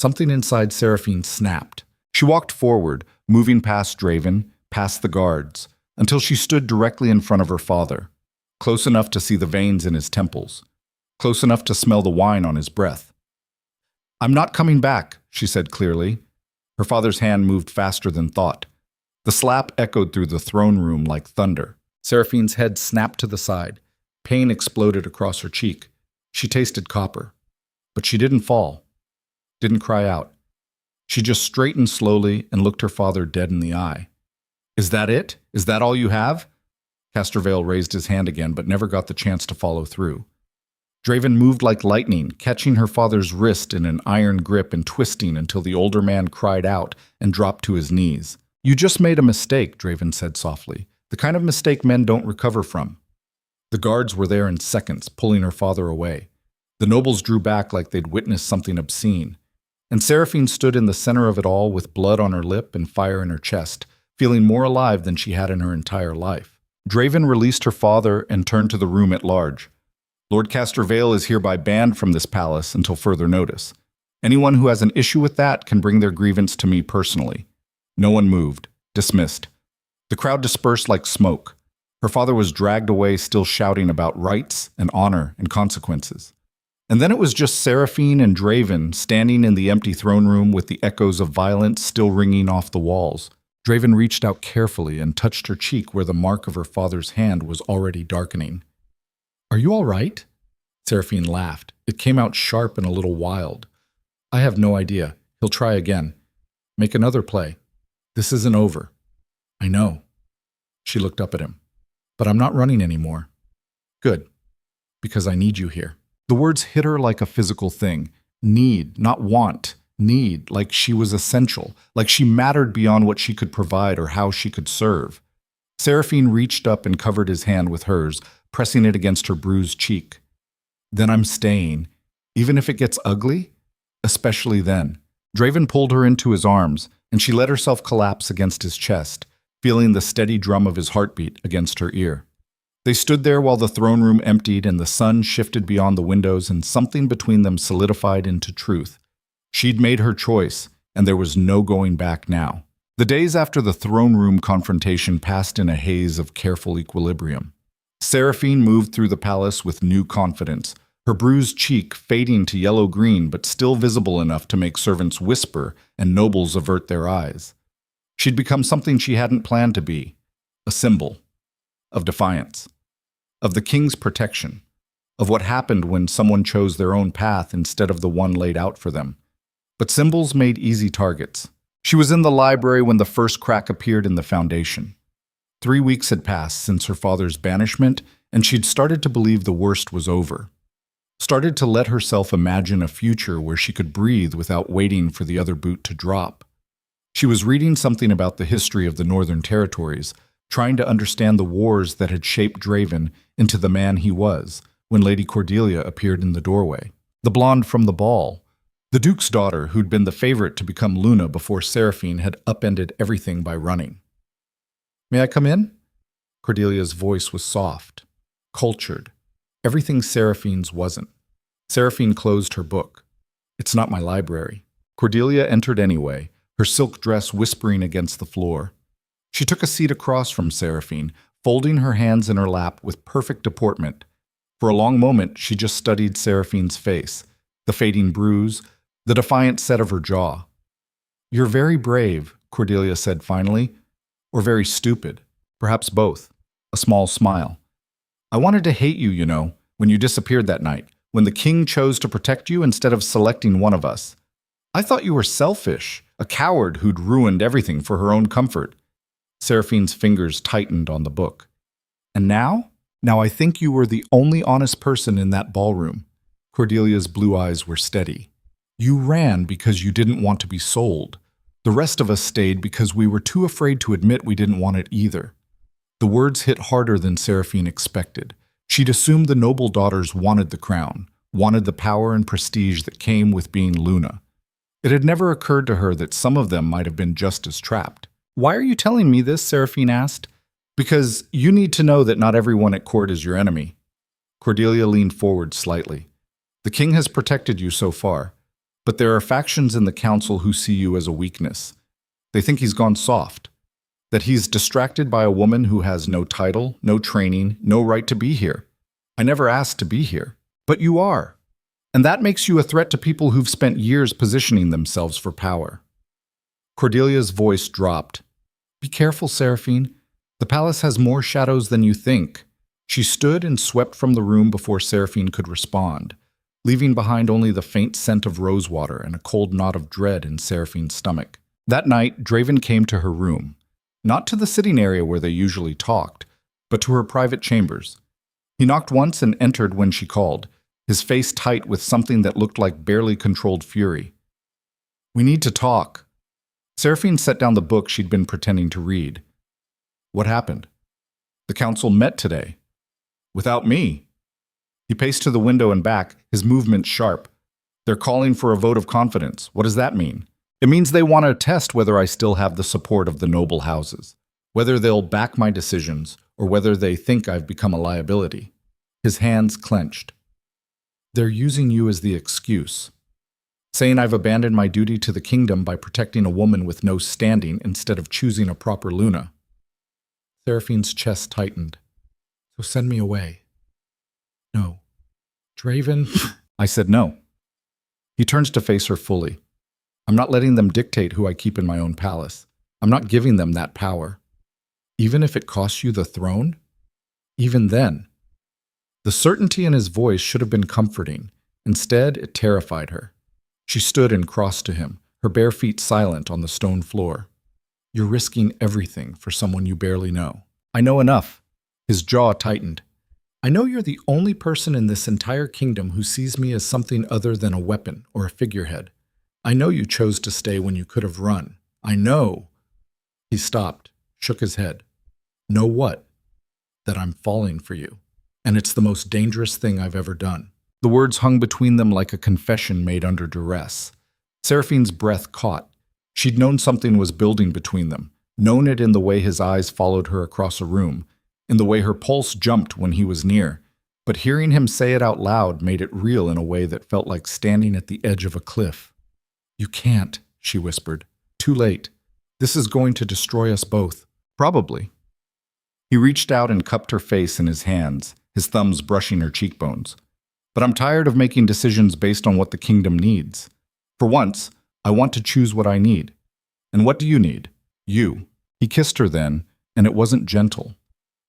Speaker 1: Something inside Seraphine snapped. She walked forward, moving past Draven, past the guards, until she stood directly in front of her father, close enough to see the veins in his temples, close enough to smell the wine on his breath. I'm not coming back, she said clearly. Her father's hand moved faster than thought. The slap echoed through the throne room like thunder. Seraphine's head snapped to the side. Pain exploded across her cheek. She tasted copper. But she didn't fall, didn't cry out. She just straightened slowly and looked her father dead in the eye. Is that it? Is that all you have? Castorvale raised his hand again, but never got the chance to follow through. Draven moved like lightning, catching her father's wrist in an iron grip and twisting until the older man cried out and dropped to his knees. You just made a mistake, Draven said softly. The kind of mistake men don't recover from. The guards were there in seconds, pulling her father away. The nobles drew back like they'd witnessed something obscene. And Seraphine stood in the center of it all with blood on her lip and fire in her chest, feeling more alive than she had in her entire life. Draven released her father and turned to the room at large. Lord Castorvale is hereby banned from this palace until further notice. Anyone who has an issue with that can bring their grievance to me personally. No one moved. Dismissed. The crowd dispersed like smoke. Her father was dragged away, still shouting about rights and honor and consequences. And then it was just Seraphine and Draven standing in the empty throne room with the echoes of violence still ringing off the walls. Draven reached out carefully and touched her cheek where the mark of her father's hand was already darkening. Are you all right? Seraphine laughed. It came out sharp and a little wild. I have no idea. He'll try again. Make another play. This isn't over. I know. She looked up at him. But I'm not running anymore. Good. Because I need you here. The words hit her like a physical thing. Need, not want. Need, like she was essential, like she mattered beyond what she could provide or how she could serve. Seraphine reached up and covered his hand with hers, pressing it against her bruised cheek. Then I'm staying, even if it gets ugly, especially then. Draven pulled her into his arms, and she let herself collapse against his chest, feeling the steady drum of his heartbeat against her ear. They stood there while the throne room emptied and the sun shifted beyond the windows and something between them solidified into truth. She'd made her choice, and there was no going back now. The days after the throne room confrontation passed in a haze of careful equilibrium. Seraphine moved through the palace with new confidence, her bruised cheek fading to yellow-green but still visible enough to make servants whisper and nobles avert their eyes. She'd become something she hadn't planned to be, a symbol of defiance, of the king's protection, of what happened when someone chose their own path instead of the one laid out for them. But symbols made easy targets. She was in the library when the first crack appeared in the foundation. 3 weeks had passed since her father's banishment, and she'd started to believe the worst was over. Started to let herself imagine a future where she could breathe without waiting for the other boot to drop. She was reading something about the history of the Northern Territories, trying to understand the wars that had shaped Draven into the man he was, when Lady Cordelia appeared in the doorway. The blonde from the ball, the Duke's daughter who'd been the favorite to become Luna before Seraphine had upended everything by running. "May I come in?" Cordelia's voice was soft, cultured, everything Seraphine's wasn't. Seraphine closed her book. "It's not my library." Cordelia entered anyway, her silk dress whispering against the floor. She took a seat across from Seraphine, folding her hands in her lap with perfect deportment. For a long moment, she just studied Seraphine's face, the fading bruise, the defiant set of her jaw. "You're very brave," Cordelia said finally, "or very stupid, perhaps both." A small smile. "I wanted to hate you, you know, when you disappeared that night, when the king chose to protect you instead of selecting one of us. I thought you were selfish, a coward who'd ruined everything for her own comfort." Seraphine's fingers tightened on the book. "And now? Now I think you were the only honest person in that ballroom." Cordelia's blue eyes were steady. "You ran because you didn't want to be sold. The rest of us stayed because we were too afraid to admit we didn't want it either." The words hit harder than Seraphine expected. She'd assumed the noble daughters wanted the crown, wanted the power and prestige that came with being Luna. It had never occurred to her that some of them might have been just as trapped. "Why are you telling me this?" Seraphine asked. "Because you need to know that not everyone at court is your enemy." Cordelia leaned forward slightly. "The king has protected you so far, but there are factions in the council who see you as a weakness. They think he's gone soft, that he's distracted by a woman who has no title, no training, no right to be here. I never asked to be here, but you are. And that makes you a threat to people who've spent years positioning themselves for power." Cordelia's voice dropped. "Be careful, Seraphine. The palace has more shadows than you think." She stood and swept from the room before Seraphine could respond, leaving behind only the faint scent of rosewater and a cold knot of dread in Seraphine's stomach. That night, Draven came to her room, not to the sitting area where they usually talked, but to her private chambers. He knocked once and entered when she called, his face tight with something that looked like barely controlled fury. "We need to talk." Seraphine set down the book she'd been pretending to read. "What happened?" "The council met today." "Without me." He paced to the window and back, his movements sharp. "They're calling for a vote of confidence. What does that mean?" "It means they want to test whether I still have the support of the noble houses, whether they'll back my decisions, or whether they think I've become a liability." His hands clenched. "They're using you as the excuse, saying I've abandoned my duty to the kingdom by protecting a woman with no standing instead of choosing a proper Luna." Seraphine's chest tightened. "So send me away." "No." "Draven." I said no. He turns to face her fully. "I'm not letting them dictate who I keep in my own palace. I'm not giving them that power. Even if it costs you the throne? Even then." The certainty in his voice should have been comforting. Instead, it terrified her. She stood and crossed to him, her bare feet silent on the stone floor. "You're risking everything for someone you barely know." "I know enough." His jaw tightened. "I know you're the only person in this entire kingdom who sees me as something other than a weapon or a figurehead. I know you chose to stay when you could have run. I know." He stopped, shook his head. "Know what?" "That I'm falling for you. And it's the most dangerous thing I've ever done." The words hung between them like a confession made under duress. Seraphine's breath caught. She'd known something was building between them, known it in the way his eyes followed her across a room, in the way her pulse jumped when he was near. But hearing him say it out loud made it real in a way that felt like standing at the edge of a cliff. "You can't," she whispered. "Too late. This is going to destroy us both." "Probably." He reached out and cupped her face in his hands, his thumbs brushing her cheekbones. "But I'm tired of making decisions based on what the kingdom needs. For once, I want to choose what I need. And what do you need? You." He kissed her then, and it wasn't gentle.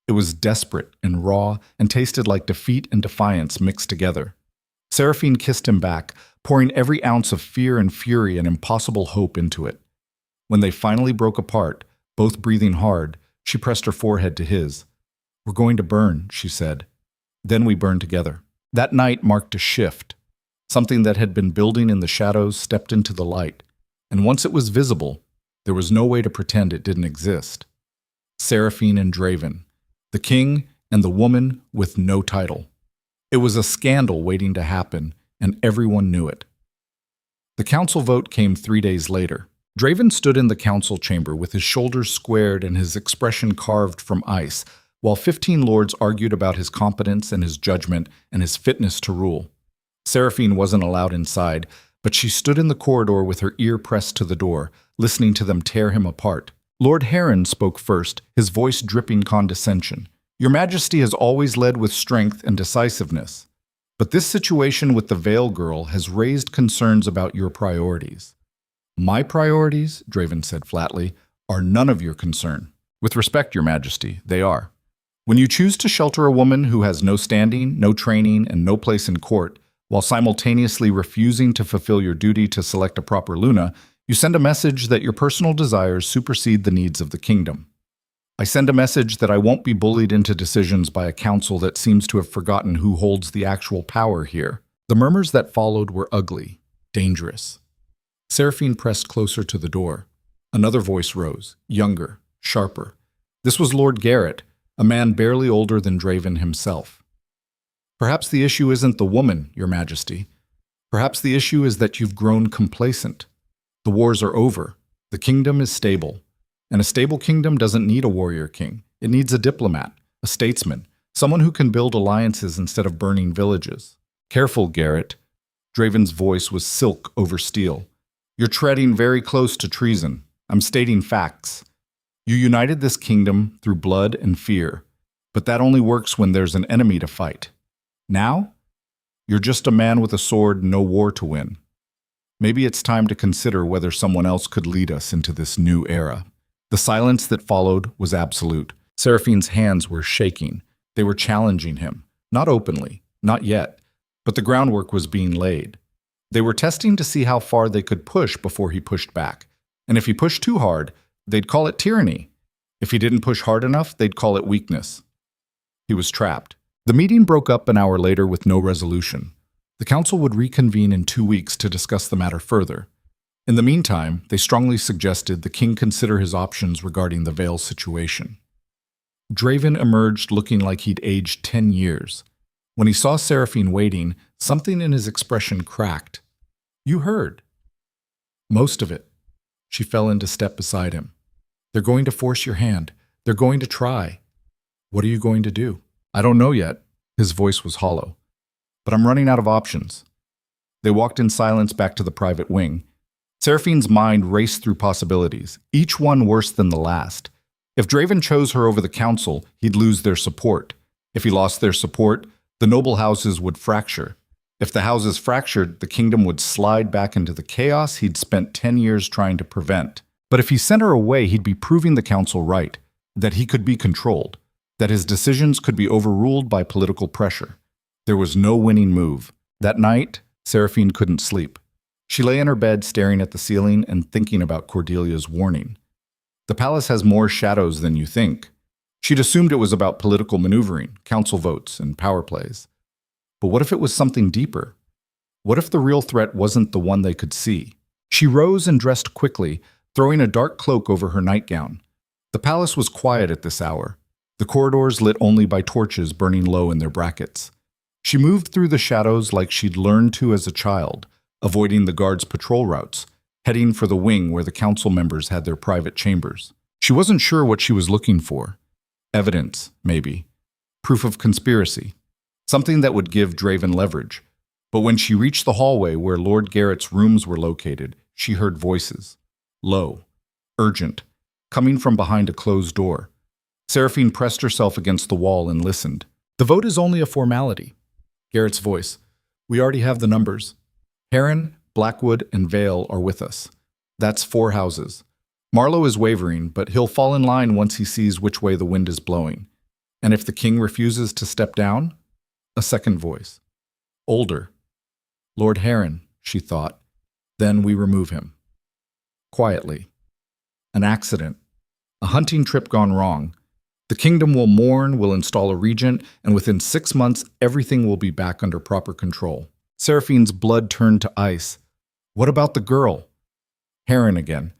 Speaker 1: It was desperate and raw and tasted like defeat and defiance mixed together. Seraphine kissed him back, pouring every ounce of fear and fury and impossible hope into it. When they finally broke apart, both breathing hard, she pressed her forehead to his. "We're going to burn," she said. "Then we burn together." That night marked a shift. Something that had been building in the shadows stepped into the light, and once it was visible, there was no way to pretend it didn't exist. Seraphine and Draven, the king and the woman with no title. It was a scandal waiting to happen, and everyone knew it. The council vote came 3 days later. Draven stood in the council chamber with his shoulders squared and his expression carved from ice, while 15 lords argued about his competence and his judgment and his fitness to rule. Seraphine wasn't allowed inside, but she stood in the corridor with her ear pressed to the door, listening to them tear him apart. Lord Heron spoke first, his voice dripping condescension. "Your Majesty has always led with strength and decisiveness, but this situation with the Veil Girl has raised concerns about your priorities." "My priorities," Draven said flatly, "are none of your concern. With respect, Your Majesty, they are. When you choose to shelter a woman who has no standing, no training, and no place in court, while simultaneously refusing to fulfill your duty to select a proper Luna, you send a message that your personal desires supersede the needs of the kingdom. I send a message that I won't be bullied into decisions by a council that seems to have forgotten who holds the actual power here." The murmurs that followed were ugly, dangerous. Seraphine pressed closer to the door. Another voice rose, younger, sharper. This was Lord Garrett, a man barely older than Draven himself. "Perhaps the issue isn't the woman, Your Majesty. Perhaps the issue is that you've grown complacent. The wars are over. The kingdom is stable. And a stable kingdom doesn't need a warrior king. It needs a diplomat, a statesman, someone who can build alliances instead of burning villages." "Careful, Garrett." Draven's voice was silk over steel. "You're treading very close to treason. I'm stating facts. You united this kingdom through blood and fear, but that only works when there's an enemy to fight. Now, you're just a man with a sword and no war to win. Maybe it's time to consider whether someone else could lead us into this new era." The silence that followed was absolute. Seraphine's hands were shaking. They were challenging him. Not openly, not yet, but the groundwork was being laid. They were testing to see how far they could push before he pushed back. And if he pushed too hard, they'd call it tyranny. If he didn't push hard enough, they'd call it weakness. He was trapped. The meeting broke up an hour later with no resolution. The council would reconvene in 2 weeks to discuss the matter further. In the meantime, they strongly suggested the king consider his options regarding the Veil situation. Draven emerged looking like he'd aged 10 years. When he saw Seraphine waiting, something in his expression cracked. "You heard." "Most of it." She fell into step beside him. "They're going to force your hand. They're going to try." "What are you going to do?" "I don't know yet." His voice was hollow. "But I'm running out of options." They walked in silence back to the private wing. Seraphine's mind raced through possibilities, each one worse than the last. If Draven chose her over the council, he'd lose their support. If he lost their support, the noble houses would fracture. If the houses fractured, the kingdom would slide back into the chaos he'd spent 10 years trying to prevent. But if he sent her away, he'd be proving the council right, that he could be controlled, that his decisions could be overruled by political pressure. There was no winning move. That night, Seraphine couldn't sleep. She lay in her bed staring at the ceiling and thinking about Cordelia's warning. The palace has more shadows than you think. She'd assumed it was about political maneuvering, council votes, and power plays. But what if it was something deeper? What if the real threat wasn't the one they could see? She rose and dressed quickly, throwing a dark cloak over her nightgown. The palace was quiet at this hour, the corridors lit only by torches burning low in their brackets. She moved through the shadows like she'd learned to as a child, avoiding the guards' patrol routes, heading for the wing where the council members had their private chambers. She wasn't sure what she was looking for. Evidence, maybe. Proof of conspiracy. Something that would give Draven leverage. But when she reached the hallway where Lord Garrett's rooms were located, she heard voices. Low. Urgent. Coming from behind a closed door. Seraphine pressed herself against the wall and listened. The vote is only a formality. Garrett's voice. We already have the numbers. Heron, Blackwood, and Vale are with us. That's 4 houses. Marlowe is wavering, but he'll fall in line once he sees which way the wind is blowing. And if the king refuses to step down? A second voice. Older. Lord Heron, she thought. Then we remove him. Quietly. An accident. A hunting trip gone wrong. The kingdom will mourn, will install a regent, and within 6 months, everything will be back under proper control. Seraphine's blood turned to ice. What about the girl? Heron again.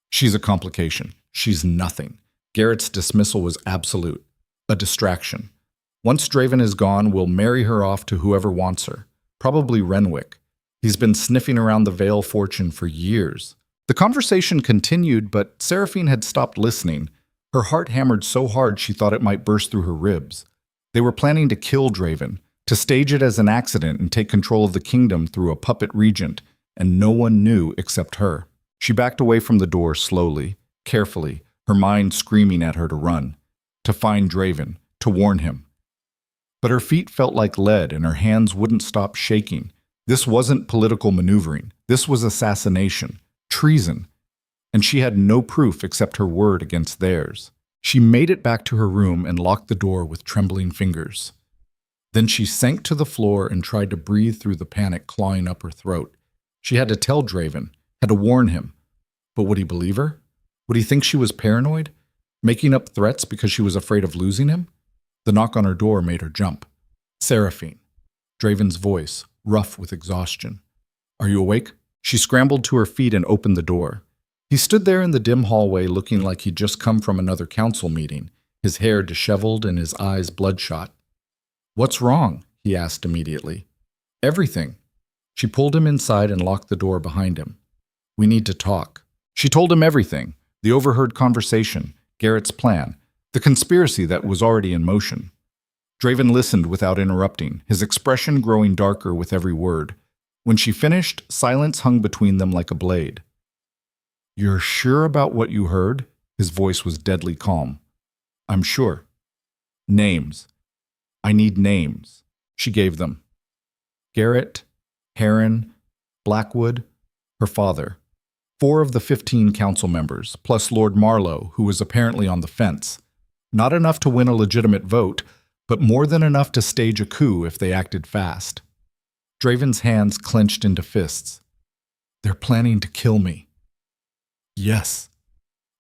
Speaker 1: She's a complication. She's nothing. Garrett's dismissal was absolute. A distraction. Once Draven is gone, we'll marry her off to whoever wants her. Probably Renwick. He's been sniffing around the Vale fortune for years. The conversation continued, but Seraphine had stopped listening. Her heart hammered so hard she thought it might burst through her ribs. They were planning to kill Draven, to stage it as an accident and take control of the kingdom through a puppet regent, and no one knew except her. She backed away from the door slowly, carefully, her mind screaming at her to run, to find Draven, to warn him. But her feet felt like lead and her hands wouldn't stop shaking. This wasn't political maneuvering. This was assassination, treason. And she had no proof except her word against theirs. She made it back to her room and locked the door with trembling fingers. Then she sank to the floor and tried to breathe through the panic clawing up her throat. She had to tell Draven, had to warn him. But would he believe her? Would he think she was paranoid? Making up threats because she was afraid of losing him? The knock on her door made her jump. Seraphine. Draven's voice, rough with exhaustion. Are you awake? She scrambled to her feet and opened the door. He stood there in the dim hallway looking like he'd just come from another council meeting, his hair disheveled and his eyes bloodshot. What's wrong? He asked immediately. Everything. She pulled him inside and locked the door behind him. We need to talk. She told him everything, the overheard conversation, Garrett's plan, the conspiracy that was already in motion. Draven listened without interrupting, his expression growing darker with every word. When she finished, silence hung between them like a blade. You're sure about what you heard? His voice was deadly calm. I'm sure. Names. I need names. She gave them. Garrett, Heron, Blackwood, her father. 4 of the 15 council members, plus Lord Marlowe, who was apparently on the fence. Not enough to win a legitimate vote, but more than enough to stage a coup if they acted fast. Draven's hands clenched into fists. They're planning to kill me. Yes.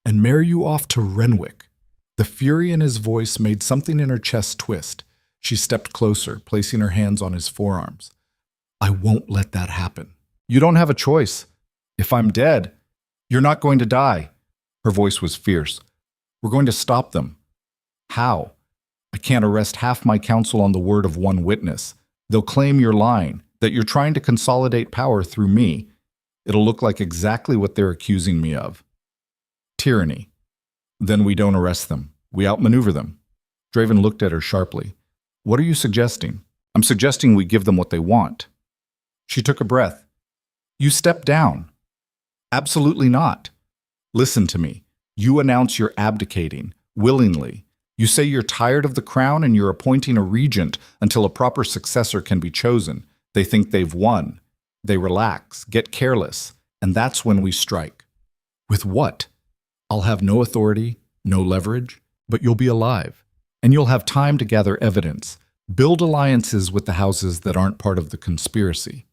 Speaker 1: And marry you off to Renwick. The fury in his voice made something in her chest twist. She stepped closer, placing her hands on his forearms. I won't let that happen. You don't have a choice. If I'm dead, you're not going to die. Her voice was fierce. We're going to stop them. How? I can't arrest half my council on the word of one witness. They'll claim you're lying, that you're trying to consolidate power through me. It'll look like exactly what they're accusing me of. Tyranny. Then we don't arrest them. We outmaneuver them. Draven looked at her sharply. What are you suggesting? I'm suggesting we give them what they want. She took a breath. You step down. Absolutely not. Listen to me. You announce you're abdicating, willingly. You say you're tired of the crown and you're appointing a regent until a proper successor can be chosen. They think they've won. They relax, get careless, and that's when we strike. With what? I'll have no authority, no leverage, but you'll be alive, and you'll have time to gather evidence, build alliances with the houses that aren't part of the conspiracy.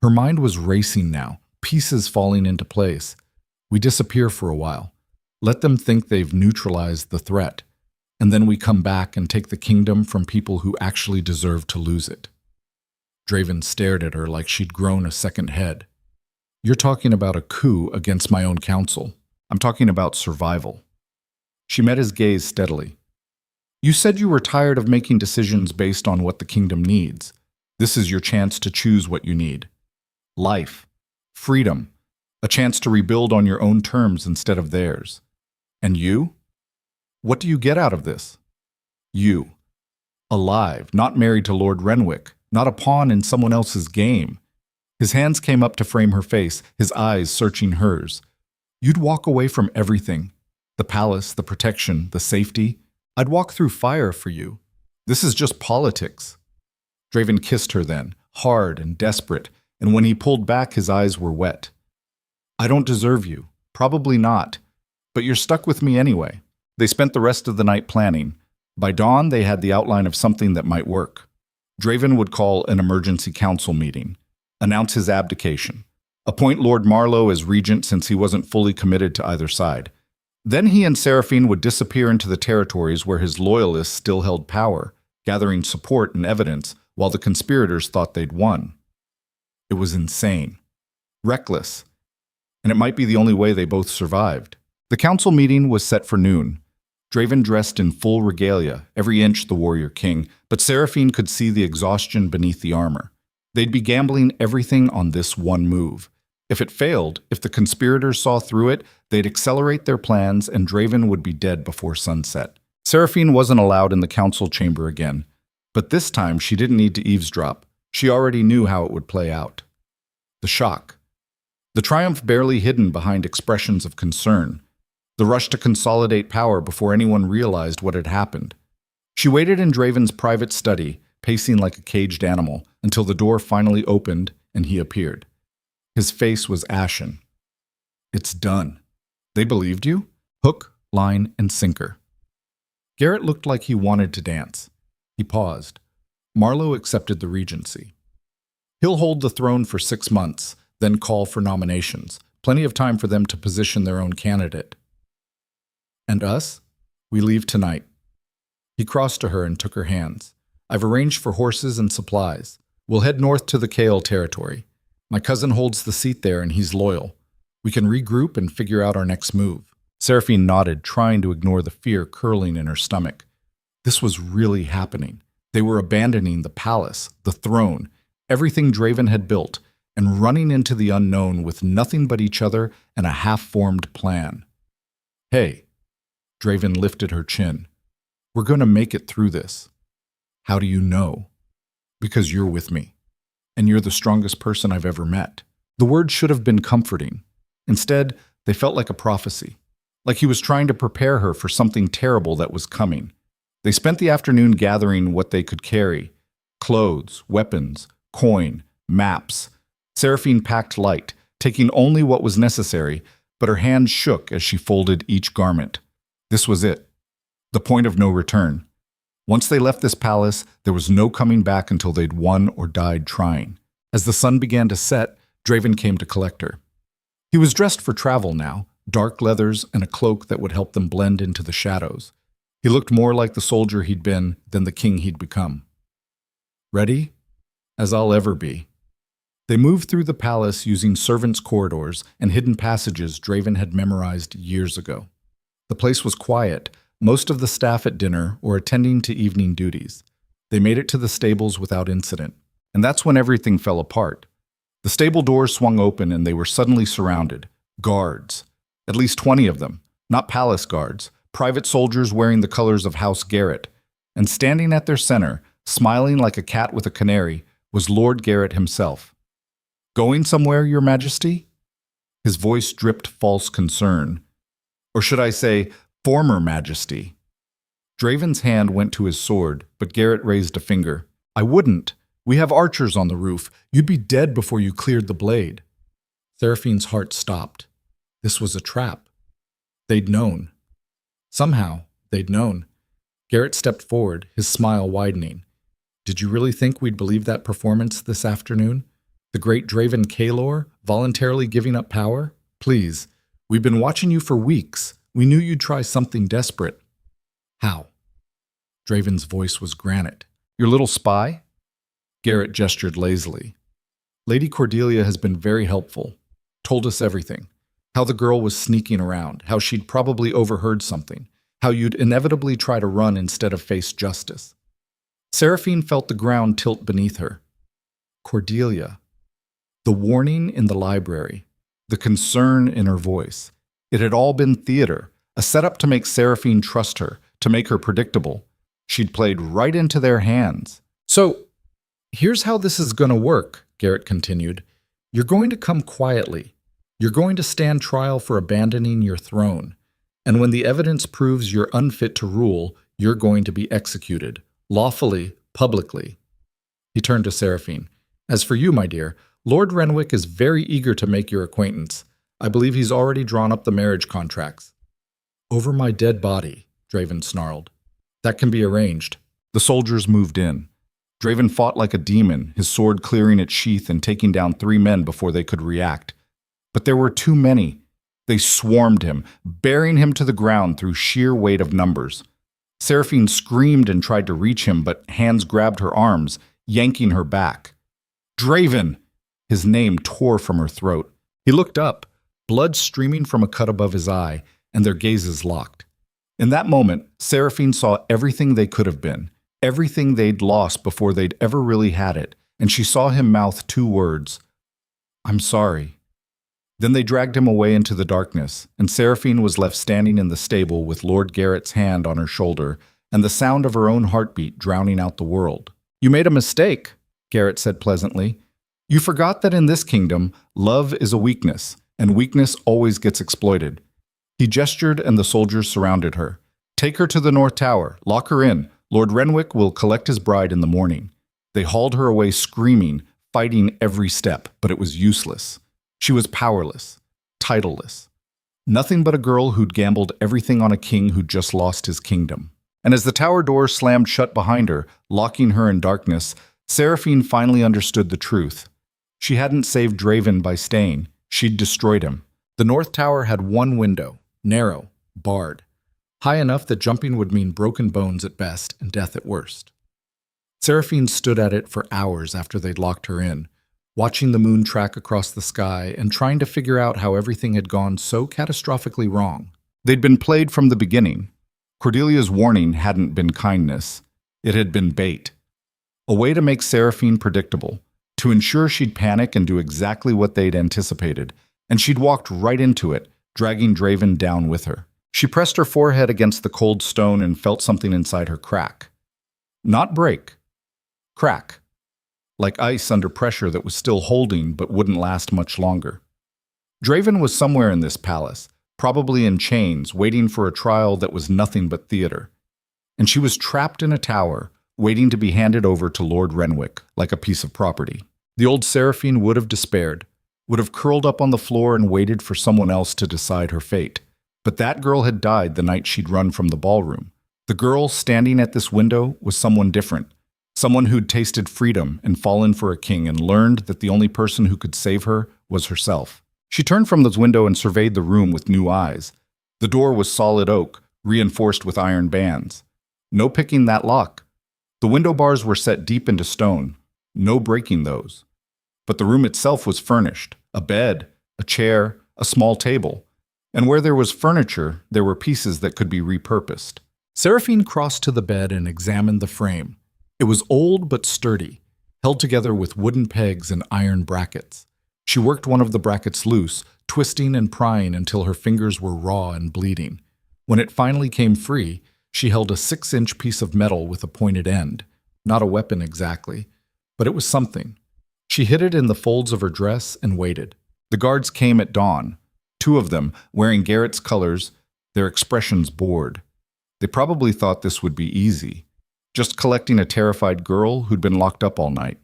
Speaker 1: Her mind was racing now, pieces falling into place. We disappear for a while. Let them think they've neutralized the threat, and then we come back and take the kingdom from people who actually deserve to lose it. Draven stared at her like she'd grown a second head. You're talking about a coup against my own council. I'm talking about survival. She met his gaze steadily. You said you were tired of making decisions based on what the kingdom needs. This is your chance to choose what you need. life, freedom, a chance to rebuild on your own terms instead of theirs. And you? What do you get out of this? You. Alive, not married to Lord Renwick, not a pawn in someone else's game. His hands came up to frame her face, his eyes searching hers. You'd walk away from everything. The palace, the protection, the safety. I'd walk through fire for you. This is just politics. Draven kissed her then, hard and desperate, and when he pulled back, his eyes were wet. I don't deserve you. Probably not. But you're stuck with me anyway. They spent the rest of the night planning. By dawn, they had the outline of something that might work. Draven would call an emergency council meeting, announce his abdication, appoint Lord Marlowe as regent since he wasn't fully committed to either side. Then he and Seraphine would disappear into the territories where his loyalists still held power, gathering support and evidence while the conspirators thought they'd won. It was insane, reckless, and it might be the only way they both survived. The council meeting was set for noon. Draven dressed in full regalia, every inch the warrior king, but Seraphine could see the exhaustion beneath the armor. They'd be gambling everything on this one move. If it failed, if the conspirators saw through it, they'd accelerate their plans and Draven would be dead before sunset. Seraphine wasn't allowed in the council chamber again, but this time she didn't need to eavesdrop. She already knew how it would play out. The shock. The triumph barely hidden behind expressions of concern. The rush to consolidate power before anyone realized what had happened. She waited in Draven's private study, pacing like a caged animal, until the door finally opened and he appeared. His face was ashen. It's done. They believed you? Hook, line, and sinker. Garrett looked like he wanted to dance. He paused. Marlowe accepted the regency. He'll hold the throne for 6 months, then call for nominations. Plenty of time for them to position their own candidate. And us? We leave tonight. He crossed to her and took her hands. I've arranged for horses and supplies. We'll head north to the Kale territory. My cousin holds the seat there and he's loyal. We can regroup and figure out our next move. Seraphine nodded, trying to ignore the fear curling in her stomach. This was really happening. They were abandoning the palace, the throne, everything Draven had built, and running into the unknown with nothing but each other and a half-formed plan. Hey, Draven lifted her chin. We're going to make it through this. How do you know? Because you're with me. And you're the strongest person I've ever met. The words should have been comforting. Instead, they felt like a prophecy. Like he was trying to prepare her for something terrible that was coming. They spent the afternoon gathering what they could carry. Clothes, weapons, coin, maps. Seraphine packed light, taking only what was necessary, but her hands shook as she folded each garment. This was it. The point of no return. Once they left this palace, there was no coming back until they'd won or died trying. As the sun began to set, Draven came to collect her. He was dressed for travel now, dark leathers and a cloak that would help them blend into the shadows. He looked more like the soldier he'd been than the king he'd become. Ready? As I'll ever be. They moved through the palace using servants' corridors and hidden passages Draven had memorized years ago. The place was quiet, most of the staff at dinner or attending to evening duties. They made it to the stables without incident, and that's when everything fell apart. The stable doors swung open and they were suddenly surrounded. Guards. At least 20 of them. Not palace guards. Private soldiers wearing the colors of House Garrett. And standing at their center, smiling like a cat with a canary, was Lord Garrett himself. Going somewhere, Your Majesty? His voice dripped false concern. Or should I say, former majesty. Draven's hand went to his sword, but Garrett raised a finger. I wouldn't. We have archers on the roof. You'd be dead before you cleared the blade. Seraphine's heart stopped. This was a trap. They'd known. Somehow, they'd known. Garrett stepped forward, his smile widening. Did you really think we'd believe that performance this afternoon? The great Draven Kalor voluntarily giving up power? Please, we've been watching you for weeks. We knew you'd try something desperate. How? Draven's voice was granite. Your little spy? Garrett gestured lazily. Lady Cordelia has been very helpful. Told us everything. How the girl was sneaking around, how she'd probably overheard something, how you'd inevitably try to run instead of face justice. Seraphine felt the ground tilt beneath her. Cordelia. The warning in the library, the concern in her voice. It had all been theater, a setup to make Seraphine trust her, to make her predictable. She'd played right into their hands. So, here's how this is going to work, Garrett continued. You're going to come quietly. You're going to stand trial for abandoning your throne. And when the evidence proves you're unfit to rule, you're going to be executed, lawfully, publicly. He turned to Seraphine. As for you, my dear, Lord Renwick is very eager to make your acquaintance. I believe he's already drawn up the marriage contracts. Over my dead body, Draven snarled. That can be arranged. The soldiers moved in. Draven fought like a demon, his sword clearing its sheath and taking down 3 men before they could react. But there were too many. They swarmed him, bearing him to the ground through sheer weight of numbers. Seraphine screamed and tried to reach him, but hands grabbed her arms, yanking her back. Draven! His name tore from her throat. He looked up, blood streaming from a cut above his eye, and their gazes locked. In that moment, Seraphine saw everything they could have been, everything they'd lost before they'd ever really had it, and she saw him mouth 2 words. I'm sorry. Then they dragged him away into the darkness, and Seraphine was left standing in the stable with Lord Garrett's hand on her shoulder and the sound of her own heartbeat drowning out the world. You made a mistake, Garrett said pleasantly. You forgot that in this kingdom, love is a weakness, and weakness always gets exploited. He gestured and the soldiers surrounded her. Take her to the North Tower, lock her in. Lord Renwick will collect his bride in the morning. They hauled her away screaming, fighting every step, but it was useless. She was powerless, titleless. Nothing but a girl who'd gambled everything on a king who'd just lost his kingdom. And as the tower door slammed shut behind her, locking her in darkness, Seraphine finally understood the truth. She hadn't saved Draven by staying. She'd destroyed him. The North Tower had 1 window, narrow, barred, high enough that jumping would mean broken bones at best and death at worst. Seraphine stood at it for hours after they'd locked her in, watching the moon track across the sky and trying to figure out how everything had gone so catastrophically wrong. They'd been played from the beginning. Cordelia's warning hadn't been kindness. It had been bait. A way to make Seraphine predictable, to ensure she'd panic and do exactly what they'd anticipated, and she'd walked right into it, dragging Draven down with her. She pressed her forehead against the cold stone and felt something inside her crack. Not break. Crack. Like ice under pressure that was still holding but wouldn't last much longer. Draven was somewhere in this palace, probably in chains, waiting for a trial that was nothing but theater. And she was trapped in a tower, waiting to be handed over to Lord Renwick like a piece of property. The old Seraphine would have despaired, would have curled up on the floor and waited for someone else to decide her fate. But that girl had died the night she'd run from the ballroom. The girl standing at this window was someone different. Someone who'd tasted freedom and fallen for a king and learned that the only person who could save her was herself. She turned from the window and surveyed the room with new eyes. The door was solid oak, reinforced with iron bands. No picking that lock. The window bars were set deep into stone. No breaking those. But the room itself was furnished. A bed, a chair, a small table. And where there was furniture, there were pieces that could be repurposed. Seraphine crossed to the bed and examined the frame. It was old but sturdy, held together with wooden pegs and iron brackets. She worked one of the brackets loose, twisting and prying until her fingers were raw and bleeding. When it finally came free, she held a 6-inch piece of metal with a pointed end. Not a weapon exactly, but it was something. She hid it in the folds of her dress and waited. The guards came at dawn, 2 of them wearing Garrett's colors, their expressions bored. They probably thought this would be easy. Just collecting a terrified girl who'd been locked up all night.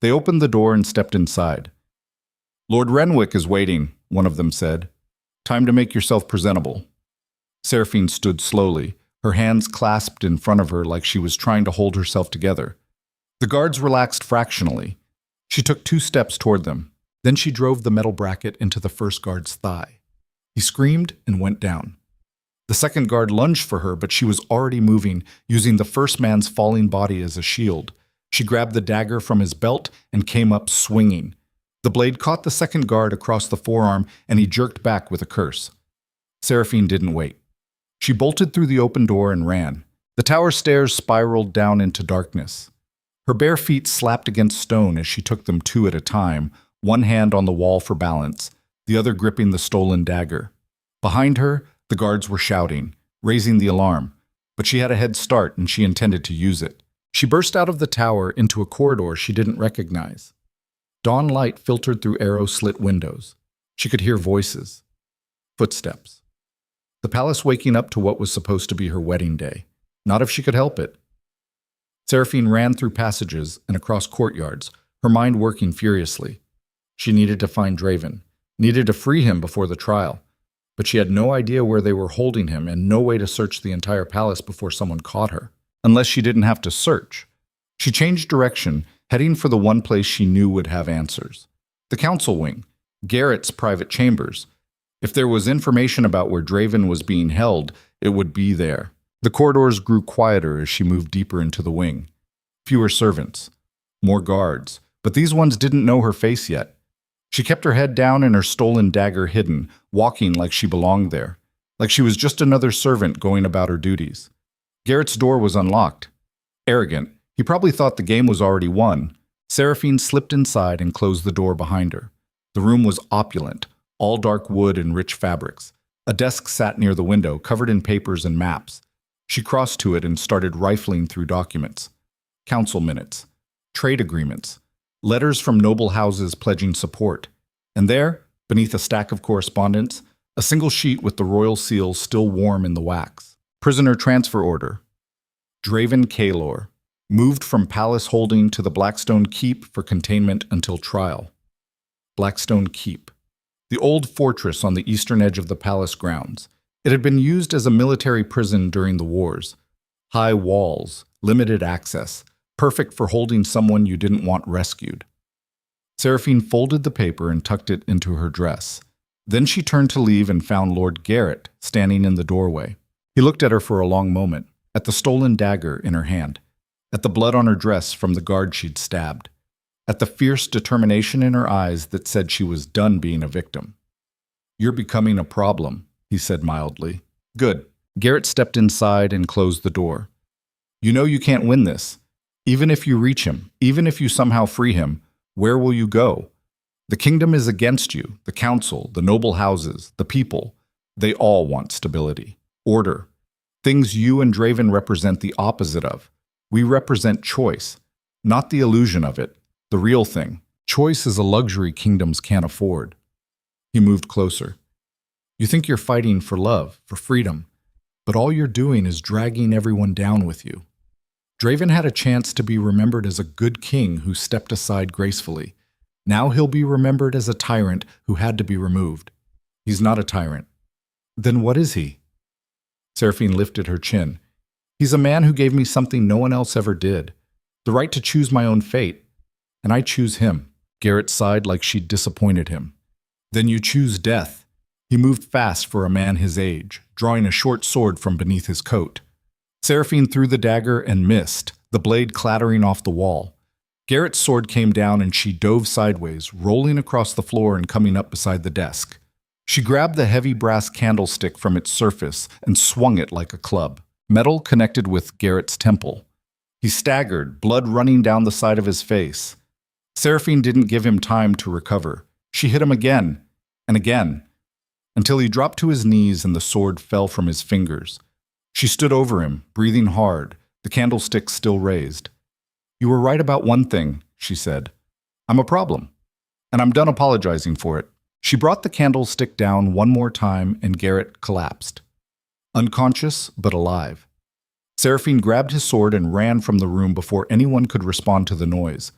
Speaker 1: They opened the door and stepped inside. Lord Renwick is waiting, one of them said. Time to make yourself presentable. Seraphine stood slowly, her hands clasped in front of her like she was trying to hold herself together. The guards relaxed fractionally. She took 2 steps toward them. Then she drove the metal bracket into the first guard's thigh. He screamed and went down. The second guard lunged for her, but she was already moving, using the first man's falling body as a shield. She grabbed the dagger from his belt and came up swinging. The blade caught the second guard across the forearm, and he jerked back with a curse. Seraphine didn't wait. She bolted through the open door and ran. The tower stairs spiraled down into darkness. Her bare feet slapped against stone as she took them 2 at a time, one hand on the wall for balance, the other gripping the stolen dagger. Behind her, the guards were shouting, raising the alarm, but she had a head start and she intended to use it. She burst out of the tower into a corridor she didn't recognize. Dawn light filtered through arrow-slit windows. She could hear voices, footsteps. The palace waking up to what was supposed to be her wedding day. Not if she could help it. Seraphine ran through passages and across courtyards, her mind working furiously. She needed to find Draven, needed to free him before the trial, but she had no idea where they were holding him and no way to search the entire palace before someone caught her, unless she didn't have to search. She changed direction, heading for the one place she knew would have answers. The council wing, Garrett's private chambers. If there was information about where Draven was being held, it would be there. The corridors grew quieter as she moved deeper into the wing. Fewer servants, more guards, but these ones didn't know her face yet. She kept her head down and her stolen dagger hidden, walking like she belonged there, like she was just another servant going about her duties. Garrett's door was unlocked. Arrogant, he probably thought the game was already won. Seraphine slipped inside and closed the door behind her. The room was opulent, all dark wood and rich fabrics. A desk sat near the window, covered in papers and maps. She crossed to it and started rifling through documents. Council minutes, trade agreements, letters from noble houses pledging support. And there, beneath a stack of correspondence, a single sheet with the royal seal still warm in the wax. Prisoner transfer order. Draven Kalor, moved from palace holding to the Blackstone Keep for containment until trial. Blackstone Keep, the old fortress on the eastern edge of the palace grounds. It had been used as a military prison during the wars. High walls, limited access, perfect for holding someone you didn't want rescued. Seraphine folded the paper and tucked it into her dress. Then she turned to leave and found Lord Garrett standing in the doorway. He looked at her for a long moment, at the stolen dagger in her hand, at the blood on her dress from the guard she'd stabbed, at the fierce determination in her eyes that said she was done being a victim. "You're becoming a problem," he said mildly. "Good." Garrett stepped inside and closed the door. "You know you can't win this. Even if you reach him, even if you somehow free him, where will you go? The kingdom is against you, the council, the noble houses, the people. They all want stability, order, things you and Draven represent the opposite of. We represent choice, not the illusion of it, the real thing. Choice is a luxury kingdoms can't afford." He moved closer. "You think you're fighting for love, for freedom, but all you're doing is dragging everyone down with you." Draven had a chance to be remembered as a good king who stepped aside gracefully. Now he'll be remembered as a tyrant who had to be removed. He's not a tyrant. Then what is he? Seraphine lifted her chin. "He's a man who gave me something no one else ever did. The right to choose my own fate. And I choose him." Garrett sighed like she'd disappointed him. "Then you choose death." He moved fast for a man his age, drawing a short sword from beneath his coat. Seraphine threw the dagger and missed, the blade clattering off the wall. Garrett's sword came down and she dove sideways, rolling across the floor and coming up beside the desk. She grabbed the heavy brass candlestick from its surface and swung it like a club. Metal connected with Garrett's temple. He staggered, blood running down the side of his face. Seraphine didn't give him time to recover. She hit him again and again, until he dropped to his knees and the sword fell from his fingers. She stood over him, breathing hard, the candlestick still raised. "You were right about one thing," she said. "I'm a problem, and I'm done apologizing for it." She brought the candlestick down one more time and Garrett collapsed. Unconscious, but alive. Seraphine grabbed his sword and ran from the room before anyone could respond to the noise.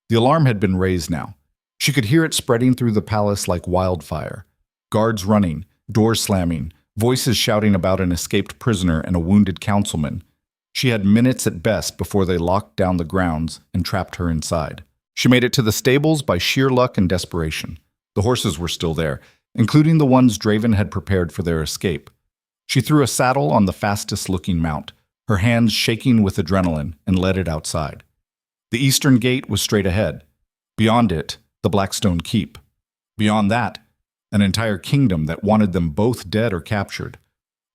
Speaker 1: The alarm had been raised now. She could hear it spreading through the palace like wildfire. Guards running, doors slamming, voices shouting about an escaped prisoner and a wounded councilman. She had minutes at best before they locked down the grounds and trapped her inside. She made it to the stables by sheer luck and desperation. The horses were still there, including the ones Draven had prepared for their escape. She threw a saddle on the fastest-looking mount, her hands shaking with adrenaline, and led it outside. The eastern gate was straight ahead. Beyond it, the Blackstone Keep. Beyond that, an entire kingdom that wanted them both dead or captured.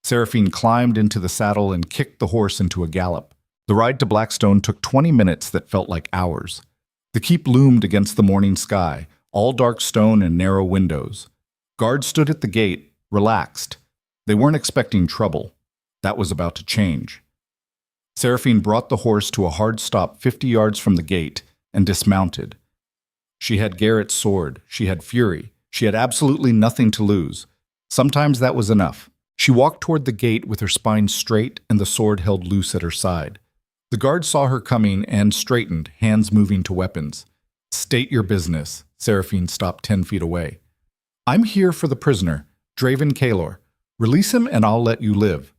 Speaker 1: Seraphine climbed into the saddle and kicked the horse into a gallop. The ride to Blackstone took 20 minutes that felt like hours. The keep loomed against the morning sky, all dark stone and narrow windows. Guards stood at the gate, relaxed. They weren't expecting trouble. That was about to change. Seraphine brought the horse to a hard stop 50 yards from the gate and dismounted. She had Garrett's sword. She had fury. She had absolutely nothing to lose. Sometimes that was enough. She walked toward the gate with her spine straight and the sword held loose at her side. The guard saw her coming and straightened, hands moving to weapons. "State your business." Seraphine stopped 10 feet away. "I'm here for the prisoner, Draven Kalor. Release him and I'll let you live."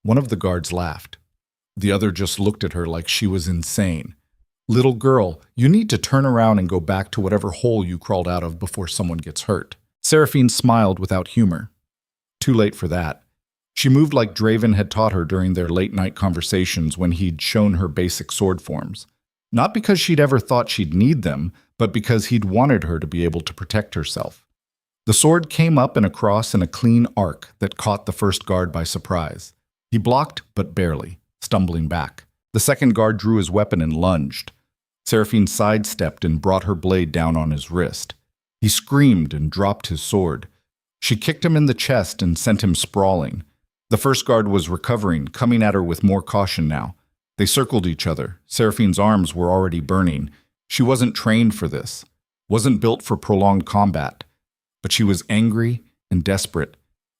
Speaker 1: One of the guards laughed. The other just looked at her like she was insane. "Little girl, you need to turn around and go back to whatever hole you crawled out of before someone gets hurt." Seraphine smiled without humor. Too late for that. She moved like Draven had taught her during their late-night conversations when he'd shown her basic sword forms. Not because she'd ever thought she'd need them, but because he'd wanted her to be able to protect herself. The sword came up and across in a clean arc that caught the first guard by surprise. He blocked, but barely, stumbling back. The second guard drew his weapon and lunged. Seraphine sidestepped and brought her blade down on his wrist. He screamed and dropped his sword. She kicked him in the chest and sent him sprawling. The first guard was recovering, coming at her with more caution now. They circled each other. Seraphine's arms were already burning. She wasn't trained for this, wasn't built for prolonged combat. But she was angry and desperate,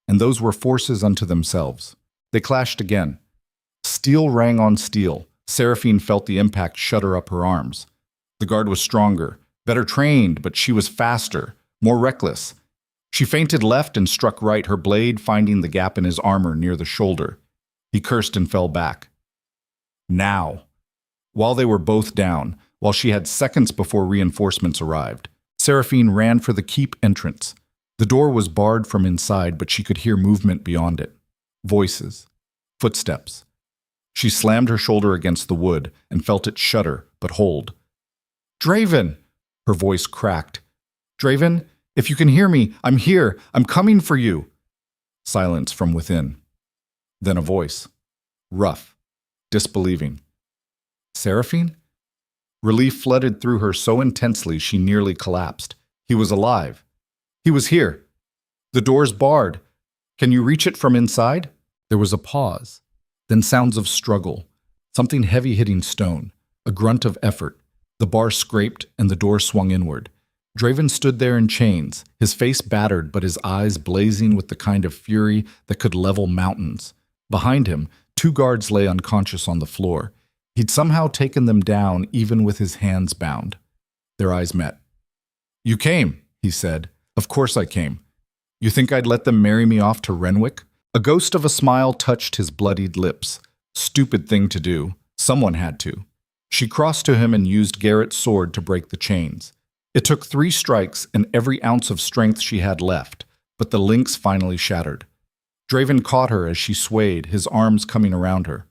Speaker 1: and those were forces unto themselves. They clashed again. Steel rang on steel. Seraphine felt the impact shudder up her arms. The guard was stronger, better trained, but she was faster, more reckless. She feinted left and struck right, her blade finding the gap in his armor near the shoulder. He cursed and fell back. Now. While they were both down, while she had seconds before reinforcements arrived, Seraphine ran for the keep entrance. The door was barred from inside, but she could hear movement beyond it. Voices. Footsteps. She slammed her shoulder against the wood and felt it shudder, but hold. "Draven!" Her voice cracked. "Draven, if you can hear me, I'm here. I'm coming for you." Silence from within. Then a voice. Rough. Disbelieving. "Seraphine?" Relief flooded through her so intensely she nearly collapsed. He was alive. He was here. "The door's barred. Can you reach it from inside?" There was a pause. Then sounds of struggle. Something heavy hitting stone. A grunt of effort. The bar scraped and the door swung inward. Draven stood there in chains, his face battered but his eyes blazing with the kind of fury that could level mountains. Behind him, 2 guards lay unconscious on the floor. He'd somehow taken them down even with his hands bound. Their eyes met. "You came," he said. "Of course I came. You think I'd let them marry me off to Renwick?" A ghost of a smile touched his bloodied lips. Stupid thing to do. Someone had to. She crossed to him and used Garrett's sword to break the chains. It took 3 strikes and every ounce of strength she had left, but the links finally shattered. Draven caught her as she swayed, his arms coming around her.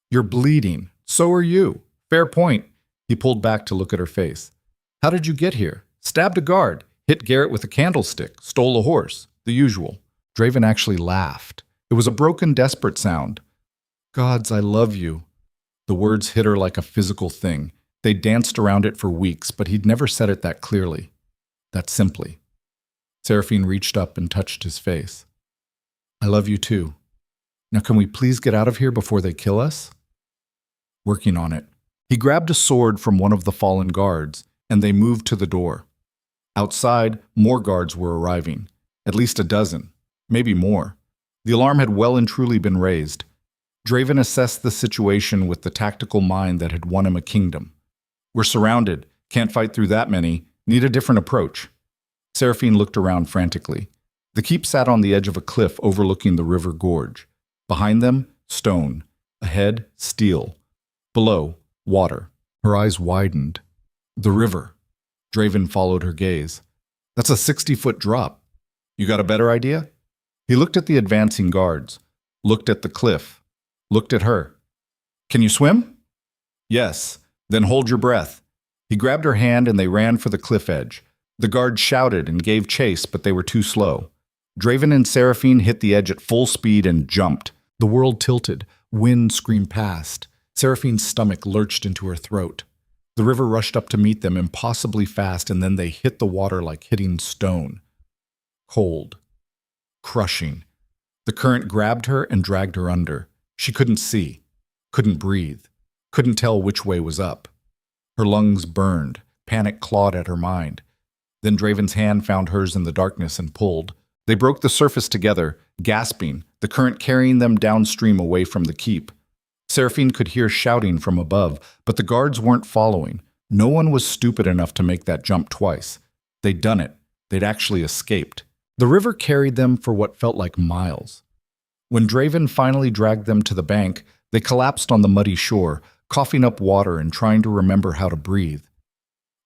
Speaker 1: "You're bleeding. So are you. Fair point." He pulled back to look at her face. "How did you get here?" "Stabbed a guard, hit Garrett with a candlestick, stole a horse. The usual." Draven actually laughed. It was a broken, desperate sound. "Gods, I love you." The words hit her like a physical thing. They danced around it for weeks, but he'd never said it that clearly, that simply. Seraphine reached up and touched his face. "I love you too. Now can we please get out of here before they kill us?" Working on it. He grabbed a sword from one of the fallen guards, and they moved to the door. Outside, more guards were arriving. At least a dozen. Maybe more. The alarm had well and truly been raised. Draven assessed the situation with the tactical mind that had won him a kingdom. "We're surrounded. Can't fight through that many. Need a different approach." Seraphine looked around frantically. The keep sat on the edge of a cliff overlooking the river gorge. Behind them, stone. Ahead, steel. Below, water. Her eyes widened. The river. Draven followed her gaze. "That's a 60-foot drop. You got a better idea?" He looked at the advancing guards, looked at the cliff, looked at her. "Can you swim?" "Yes. Then hold your breath." He grabbed her hand and they ran for the cliff edge. The guards shouted and gave chase, but they were too slow. Draven and Seraphine hit the edge at full speed and jumped. The world tilted. Wind screamed past. Seraphine's stomach lurched into her throat. The river rushed up to meet them impossibly fast, and then they hit the water like hitting stone. Cold. Crushing. The current grabbed her and dragged her under. She couldn't see, couldn't breathe, couldn't tell which way was up. Her lungs burned, panic clawed at her mind. Then Draven's hand found hers in the darkness and pulled. They broke the surface together, gasping, the current carrying them downstream away from the keep. Seraphine could hear shouting from above, but the guards weren't following. No one was stupid enough to make that jump twice. They'd done it. They'd actually escaped. The river carried them for what felt like miles. When Draven finally dragged them to the bank, they collapsed on the muddy shore, coughing up water and trying to remember how to breathe.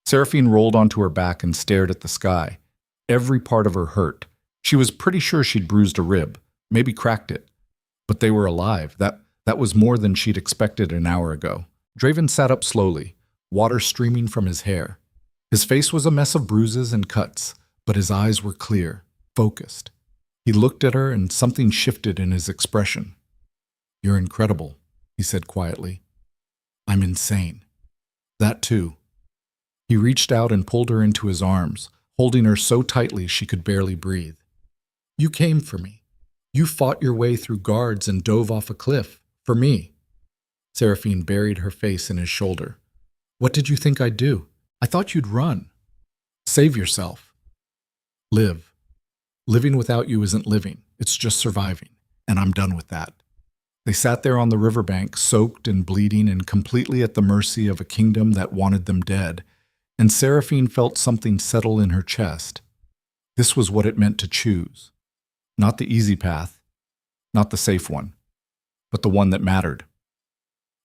Speaker 1: Seraphine rolled onto her back and stared at the sky. Every part of her hurt. She was pretty sure she'd bruised a rib, maybe cracked it. But they were alive. That was more than she'd expected an hour ago. Draven sat up slowly, water streaming from his hair. His face was a mess of bruises and cuts, but his eyes were clear, focused. He looked at her and something shifted in his expression. "You're incredible," he said quietly. "I'm insane." That too. He reached out and pulled her into his arms, holding her so tightly she could barely breathe. "You came for me. You fought your way through guards and dove off a cliff. For me." Seraphine buried her face in his shoulder. "What did you think I'd do? I thought you'd run. Save yourself. Live. Living without you isn't living. It's just surviving. And I'm done with that." They sat there on the riverbank, soaked and bleeding and completely at the mercy of a kingdom that wanted them dead. And Seraphine felt something settle in her chest. This was what it meant to choose. Not the easy path, not the safe one, but the one that mattered.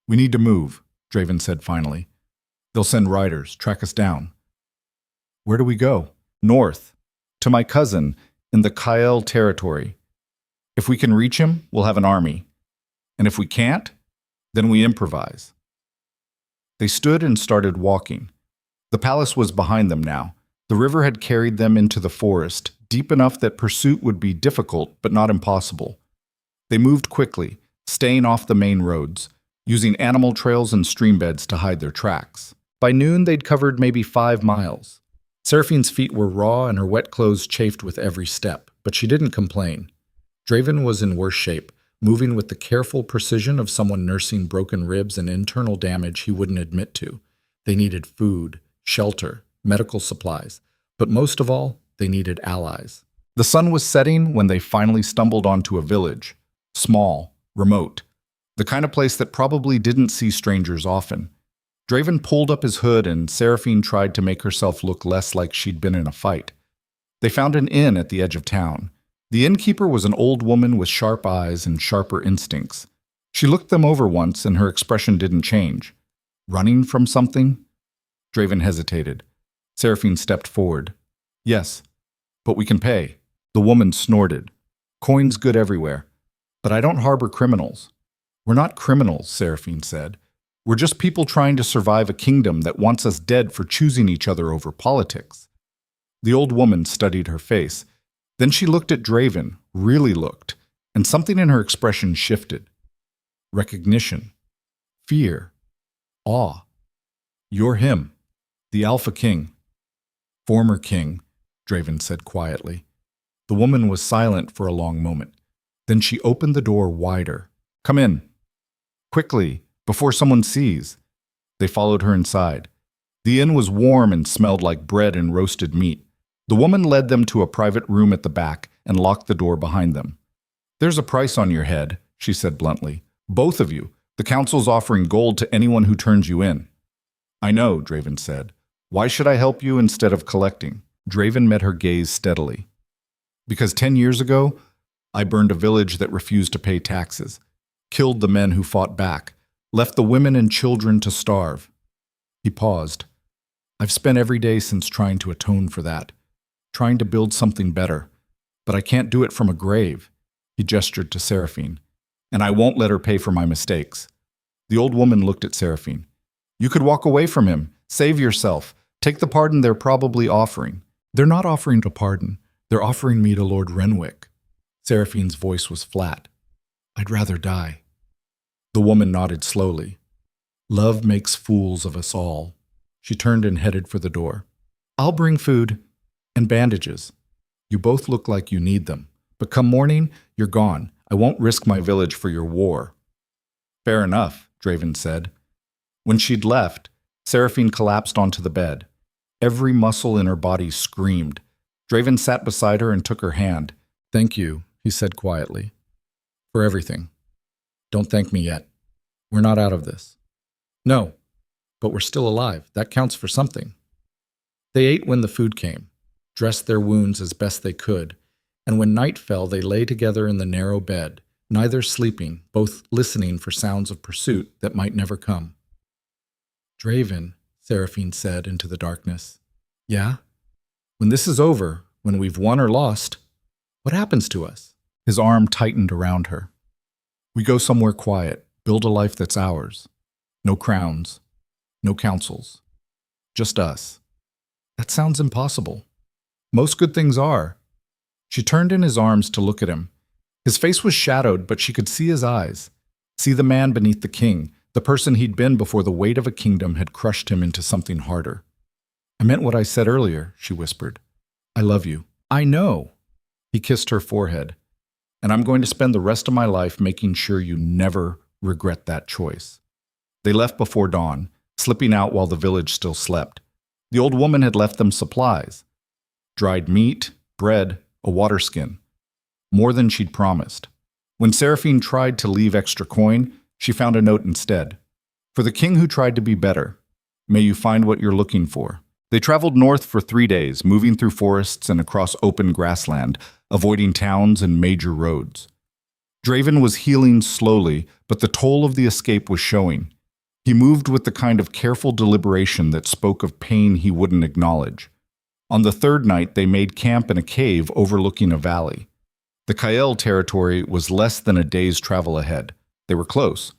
Speaker 1: "We need to move," Draven said finally. "They'll send riders, track us down." "Where do we go?" "North, to my cousin, in the Kael territory. If we can reach him, we'll have an army. And if we can't, then we improvise." They stood and started walking. The palace was behind them now. The river had carried them into the forest, deep enough that pursuit would be difficult but not impossible. They moved quickly, staying off the main roads, using animal trails and stream beds to hide their tracks. By noon, they'd covered maybe 5 miles. Seraphine's feet were raw and her wet clothes chafed with every step, but she didn't complain. Draven was in worse shape, moving with the careful precision of someone nursing broken ribs and internal damage he wouldn't admit to. They needed food, shelter, medical supplies, but most of all, they needed allies. The sun was setting when they finally stumbled onto a village. Small, remote, the kind of place that probably didn't see strangers often. Draven pulled up his hood and Seraphine tried to make herself look less like she'd been in a fight. They found an inn at the edge of town. The innkeeper was an old woman with sharp eyes and sharper instincts. She looked them over once and her expression didn't change. Running from something? Draven hesitated. Seraphine stepped forward. "Yes, but we can pay." The woman snorted. "Coin's good everywhere. But I don't harbor criminals." "We're not criminals," Seraphine said. "We're just people trying to survive a kingdom that wants us dead for choosing each other over politics." The old woman studied her face. Then she looked at Draven, really looked, and something in her expression shifted. Recognition. Fear. Awe. "You're him. The Alpha King." "Former king," Draven said quietly. The woman was silent for a long moment. Then she opened the door wider. "Come in. Quickly, before someone sees." They followed her inside. The inn was warm and smelled like bread and roasted meat. The woman led them to a private room at the back and locked the door behind them. "There's a price on your head," she said bluntly. "Both of you. The council's offering gold to anyone who turns you in." "I know," Draven said. "Why should I help you instead of collecting?" Draven met her gaze steadily. "Because 10 years ago, I burned a village that refused to pay taxes, killed the men who fought back, left the women and children to starve." He paused. "I've spent every day since trying to atone for that, trying to build something better, but I can't do it from a grave." He gestured to Seraphine. "And I won't let her pay for my mistakes." The old woman looked at Seraphine. "You could walk away from him, save yourself, take the pardon they're probably offering." "They're not offering a pardon. They're offering me to Lord Renwick." Seraphine's voice was flat. "I'd rather die." The woman nodded slowly. "Love makes fools of us all." She turned and headed for the door. I'll bring food and bandages. You both look like you need them. But come morning, you're gone. I won't risk my village for your war. Fair enough, Draven said. When she'd left, Seraphine collapsed onto the bed. Every muscle in her body screamed. Draven sat beside her and took her hand. Thank you, he said quietly, for everything. Don't thank me yet. We're not out of this. No, but we're still alive. That counts for something. They ate when the food came, dressed their wounds as best they could, and when night fell, they lay together in the narrow bed, neither sleeping, both listening for sounds of pursuit that might never come. Draven, Seraphine said into the darkness. Yeah? When this is over, when we've won or lost, what happens to us? His arm tightened around her. We go somewhere quiet, build a life that's ours. No crowns, no councils, just us. That sounds impossible. Most good things are. She turned in his arms to look at him. His face was shadowed, but she could see his eyes, see the man beneath the king, the person he'd been before the weight of a kingdom had crushed him into something harder. I meant what I said earlier, she whispered. I love you. I know. He kissed her forehead. And I'm going to spend the rest of my life making sure you never regret that choice. They left before dawn, slipping out while the village still slept. The old woman had left them supplies. Dried meat, bread, a water skin. More than she'd promised. When Seraphine tried to leave extra coin, she found a note instead. For the king who tried to be better, may you find what you're looking for. They traveled north for 3 days, moving through forests and across open grassland, avoiding towns and major roads. Draven was healing slowly, but the toll of the escape was showing. He moved with the kind of careful deliberation that spoke of pain he wouldn't acknowledge. On the 3rd night, they made camp in a cave overlooking a valley. The Kael territory was less than a day's travel ahead. They were close,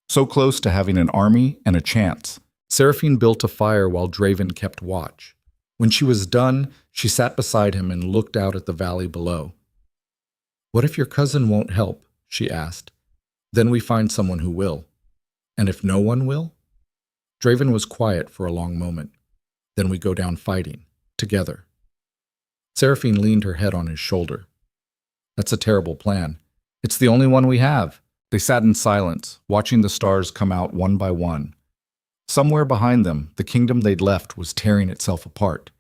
Speaker 1: so close to having an army and a chance. Seraphine built a fire while Draven kept watch. When she was done, she sat beside him and looked out at the valley below. What if your cousin won't help? She asked. Then we find someone who will. And if no one will? Draven was quiet for a long moment. Then we go down fighting, together. Seraphine leaned her head on his shoulder. That's a terrible plan. It's the only one we have. They sat in silence, watching the stars come out one by one. Somewhere behind them, the kingdom they'd left was tearing itself apart.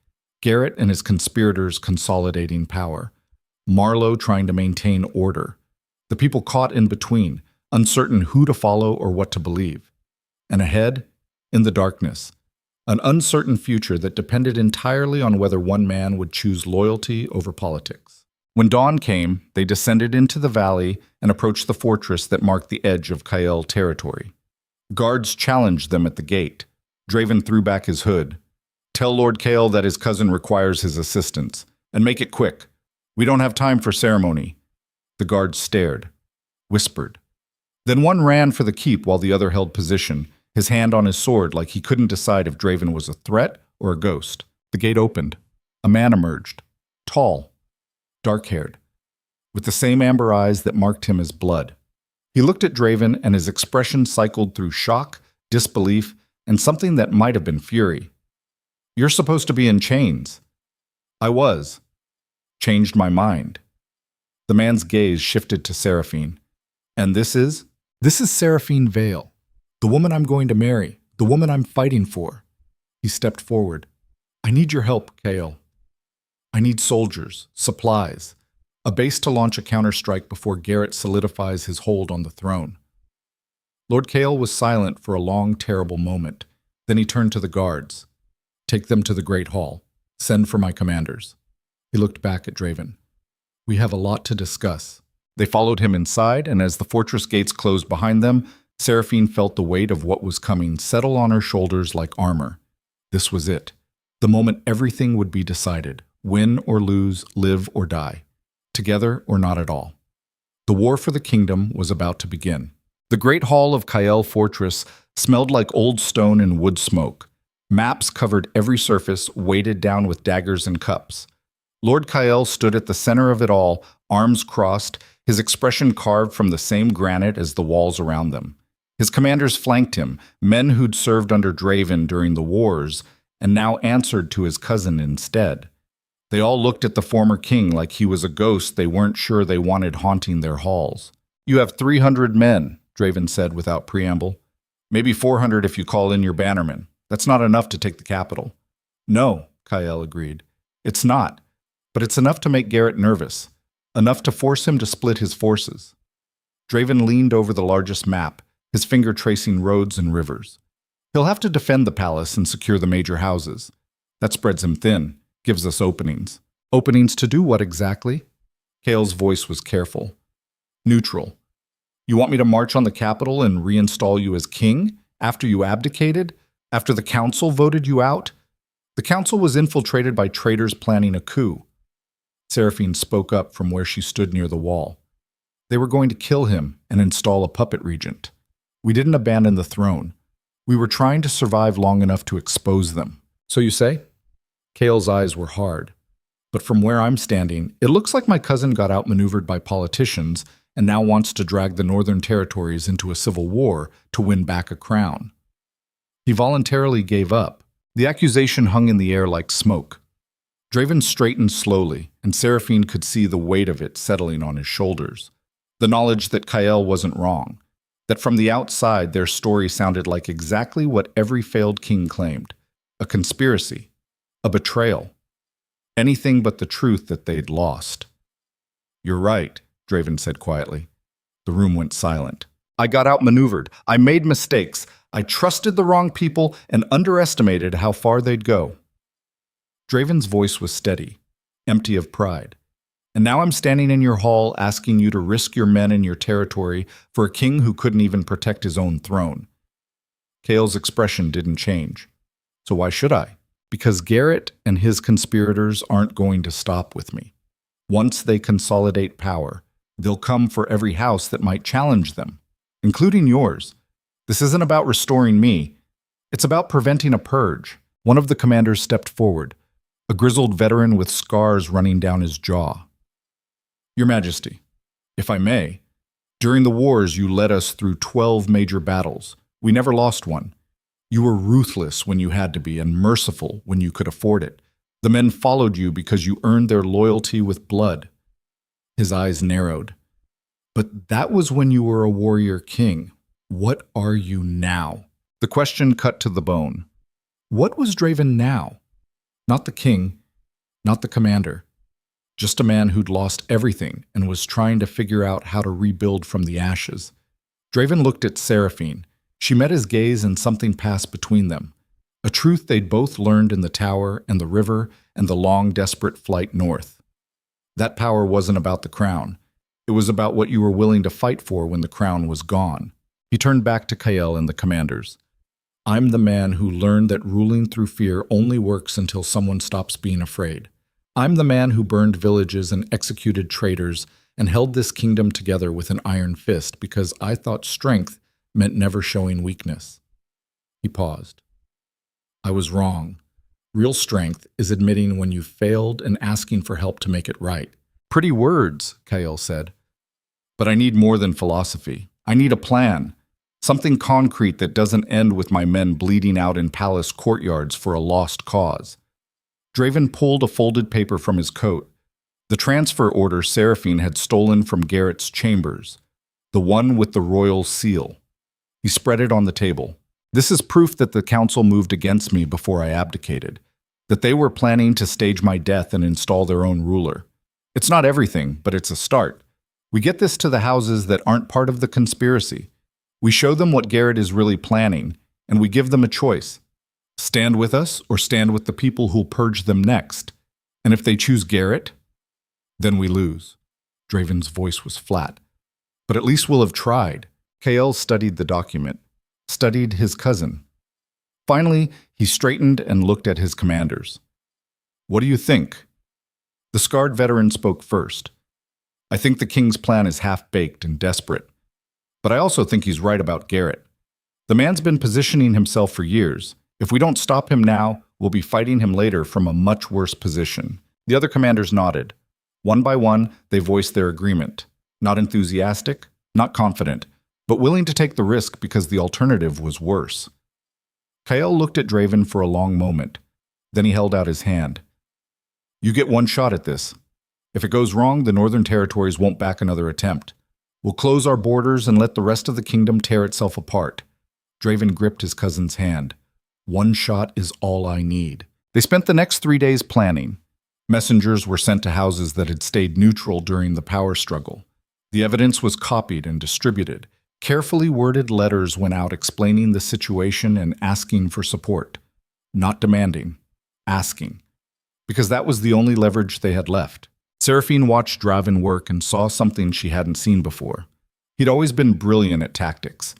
Speaker 1: Garrett and his conspirators consolidating power. Marlowe trying to maintain order. The people caught in between, uncertain who to follow or what to believe. And ahead, in the darkness, an uncertain future that depended entirely on whether one man would choose loyalty over politics. When dawn came, they descended into the valley and approached the fortress that marked the edge of Kael territory. Guards challenged them at the gate. Draven threw back his hood. Tell Lord Kael that his cousin requires his assistance, and make it quick. We don't have time for ceremony. The guards stared, whispered. Then one ran for the keep while the other held position, his hand on his sword like he couldn't decide if Draven was a threat or a ghost. The gate opened. A man emerged, tall, dark-haired, with the same amber eyes that marked him as blood. He looked at Draven, and his expression cycled through shock, disbelief, and something that might have been fury. You're supposed to be in chains. I was. Changed my mind. The man's gaze shifted to Seraphine. And this is? This is Seraphine Vale, the woman I'm going to marry, the woman I'm fighting for. He stepped forward. I need your help, Kael. I need soldiers, supplies, a base to launch a counterstrike before Garrett solidifies his hold on the throne. Lord Kael was silent for a long, terrible moment. Then he turned to the guards. Take them to the Great Hall. Send for my commanders. He looked back at Draven. We have a lot to discuss. They followed him inside, and as the fortress gates closed behind them, Seraphine felt the weight of what was coming settle on her shoulders like armor. This was it. The moment everything would be decided. Win or lose, live or die. Together or not at all. The war for the kingdom was about to begin. The great hall of Kael Fortress smelled like old stone and wood smoke. Maps covered every surface, weighted down with daggers and cups. Lord Kael stood at the center of it all, arms crossed, his expression carved from the same granite as the walls around them. His commanders flanked him, men who'd served under Draven during the wars, and now answered to his cousin instead. They all looked at the former king like he was a ghost they weren't sure they wanted haunting their halls. "You have 300 men," Draven said without preamble. "Maybe 400 if you call in your bannermen. That's not enough to take the capital." "No," Kael agreed. "It's not. But it's enough to make Garrett nervous. Enough to force him to split his forces." Draven leaned over the largest map, his finger tracing roads and rivers. "He'll have to defend the palace and secure the major houses. That spreads him thin, gives us openings." "Openings to do what exactly?" Kael's voice was careful. "Neutral. You want me to march on the capital and reinstall you as king? After you abdicated? After the council voted you out?" "The council was infiltrated by traitors planning a coup." Seraphine spoke up from where she stood near the wall. "They were going to kill him and install a puppet regent. We didn't abandon the throne. We were trying to survive long enough to expose them." "So you say?" Kael's eyes were hard. "But from where I'm standing, it looks like my cousin got outmaneuvered by politicians and now wants to drag the northern territories into a civil war to win back a crown." He voluntarily gave up. The accusation hung in the air like smoke. Draven straightened slowly, and Seraphine could see the weight of it settling on his shoulders. The knowledge that Kael wasn't wrong, that from the outside their story sounded like exactly what every failed king claimed: a conspiracy, a betrayal, anything but the truth that they'd lost. "You're right," Draven said quietly. The room went silent. "I got outmaneuvered. I made mistakes. I trusted the wrong people and underestimated how far they'd go." Draven's voice was steady, empty of pride. "And now I'm standing in your hall asking you to risk your men and your territory for a king who couldn't even protect his own throne." Kael's expression didn't change. "So why should I? Because Garrett and his conspirators aren't going to stop with me. Once they consolidate power, they'll come for every house that might challenge them, including yours. This isn't about restoring me. It's about preventing a purge." One of the commanders stepped forward, a grizzled veteran with scars running down his jaw. "Your Majesty, if I may, during the wars you led us through 12 major battles. We never lost one. You were ruthless when you had to be and merciful when you could afford it. The men followed you because you earned their loyalty with blood." His eyes narrowed. "But that was when you were a warrior king. What are you now?" The question cut to the bone. What was Draven now? Not the king, not the commander. Just a man who'd lost everything and was trying to figure out how to rebuild from the ashes. Draven looked at Seraphine. She met his gaze and something passed between them. A truth they'd both learned in the tower and the river and the long, desperate flight north. That power wasn't about the crown. It was about what you were willing to fight for when the crown was gone. He turned back to Kael and the commanders. "I'm the man who learned that ruling through fear only works until someone stops being afraid. I'm the man who burned villages and executed traitors and held this kingdom together with an iron fist because I thought strength meant never showing weakness." He paused. "I was wrong. Real strength is admitting when you've failed and asking for help to make it right." "Pretty words," Kael said. "But I need more than philosophy. I need a plan. Something concrete that doesn't end with my men bleeding out in palace courtyards for a lost cause." Draven pulled a folded paper from his coat. The transfer order Seraphine had stolen from Garrett's chambers. The one with the royal seal. He spread it on the table. "This is proof that the council moved against me before I abdicated. That they were planning to stage my death and install their own ruler. It's not everything, but it's a start. We get this to the houses that aren't part of the conspiracy. We show them what Garrett is really planning, and we give them a choice. Stand with us or stand with the people who'll purge them next. And if they choose Garrett, then we lose." Draven's voice was flat. "But at least we'll have tried." Kael studied the document, studied his cousin. Finally, he straightened and looked at his commanders. "What do you think?" The scarred veteran spoke first. "I think the king's plan is half-baked and desperate. But I also think he's right about Garrett. The man's been positioning himself for years. If we don't stop him now, we'll be fighting him later from a much worse position." The other commanders nodded. One by one, they voiced their agreement. Not enthusiastic, not confident, but willing to take the risk because the alternative was worse. Kael looked at Draven for a long moment, Then he held out his hand. You get one shot at this. If it goes wrong, the Northern Territories won't back another attempt. We'll close our borders and let the rest of the kingdom tear itself apart. Draven gripped his cousin's hand. One shot is all I need. They spent the next 3 days planning. Messengers were sent to houses that had stayed neutral during the power struggle. The evidence was copied and distributed. Carefully worded letters went out explaining the situation and asking for support. Not demanding, asking. Because that was the only leverage they had left. Seraphine watched Draven work and saw something she hadn't seen before. He'd always been brilliant at tactics,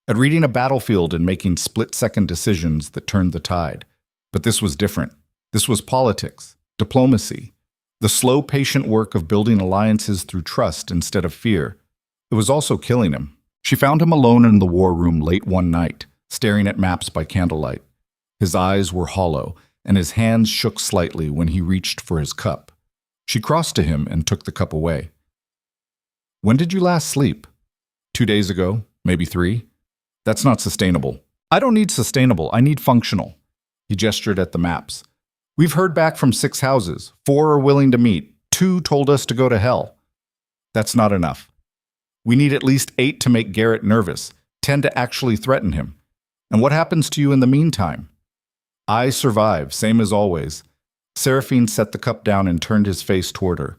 Speaker 1: at reading a battlefield and making split-second decisions that turned the tide. But this was different. This was politics, diplomacy, the slow, patient work of building alliances through trust instead of fear. It was also killing him. She found him alone in the war room late one night, staring at maps by candlelight. His eyes were hollow, and his hands shook slightly when he reached for his cup. She crossed to him and took the cup away. When did you last sleep? 2 days ago, maybe 3. That's not sustainable. I don't need sustainable, I need functional. He gestured at the maps. We've heard back from 6 houses. 4 are willing to meet. 2 told us to go to hell. That's not enough. We need at least 8 to make Garrett nervous, 10 to actually threaten him. And what happens to you in the meantime? I survive, same as always. Seraphine set the cup down and turned his face toward her.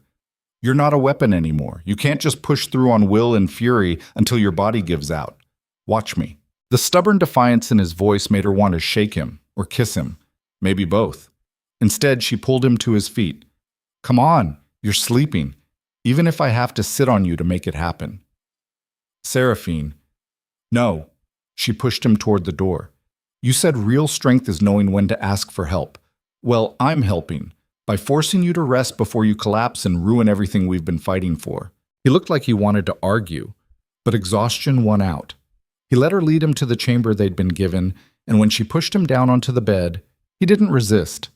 Speaker 1: You're not a weapon anymore. You can't just push through on will and fury until your body gives out. Watch me. The stubborn defiance in his voice made her want to shake him or kiss him, maybe both. Instead, she pulled him to his feet. Come on, you're sleeping, even if I have to sit on you to make it happen. Seraphine. No. She pushed him toward the door. You said real strength is knowing when to ask for help. Well, I'm helping, by forcing you to rest before you collapse and ruin everything we've been fighting for. He looked like he wanted to argue, but exhaustion won out. He let her lead him to the chamber they'd been given, and when she pushed him down onto the bed, he didn't resist,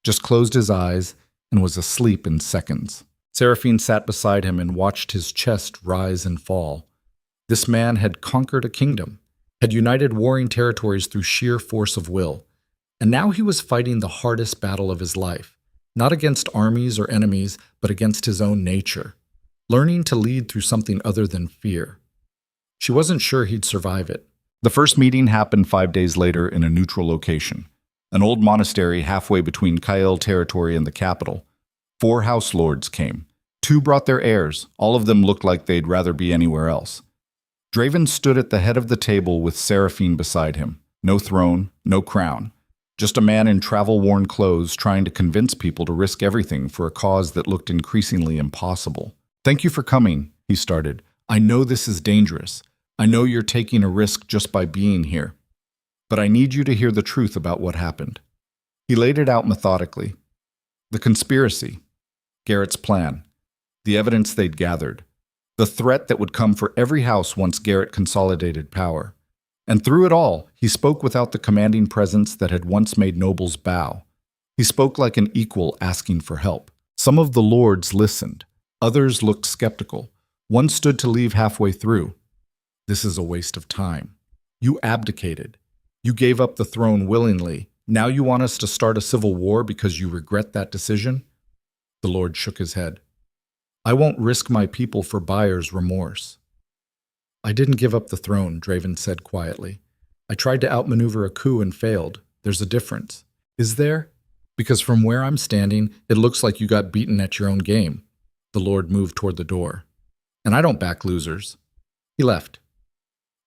Speaker 1: just closed his eyes and was asleep in seconds. Seraphine sat beside him and watched his chest rise and fall. This man had conquered a kingdom, had united warring territories through sheer force of will. And now he was fighting the hardest battle of his life, not against armies or enemies, but against his own nature, learning to lead through something other than fear. She wasn't sure he'd survive it. The first meeting happened 5 days later in a neutral location, an old monastery halfway between Kael territory and the capital. 4 house lords came. 2 brought their heirs. All of them looked like they'd rather be anywhere else. Draven stood at the head of the table with Seraphine beside him. No throne, no crown. Just a man in travel-worn clothes trying to convince people to risk everything for a cause that looked increasingly impossible. Thank you for coming, he started. I know this is dangerous. I know you're taking a risk just by being here. But I need you to hear the truth about what happened. He laid it out methodically. The conspiracy, Garrett's plan, the evidence they'd gathered, the threat that would come for every house once Garrett consolidated power. And through it all, he spoke without the commanding presence that had once made nobles bow. He spoke like an equal asking for help. Some of the lords listened. Others looked skeptical. One stood to leave halfway through. This is a waste of time. You abdicated. You gave up the throne willingly. Now you want us to start a civil war because you regret that decision? The Lord shook his head. I won't risk my people for buyer's remorse. I didn't give up the throne, Draven said quietly. I tried to outmaneuver a coup and failed. There's a difference. Is there? Because from where I'm standing, it looks like you got beaten at your own game. The Lord moved toward the door. And I don't back losers. He left.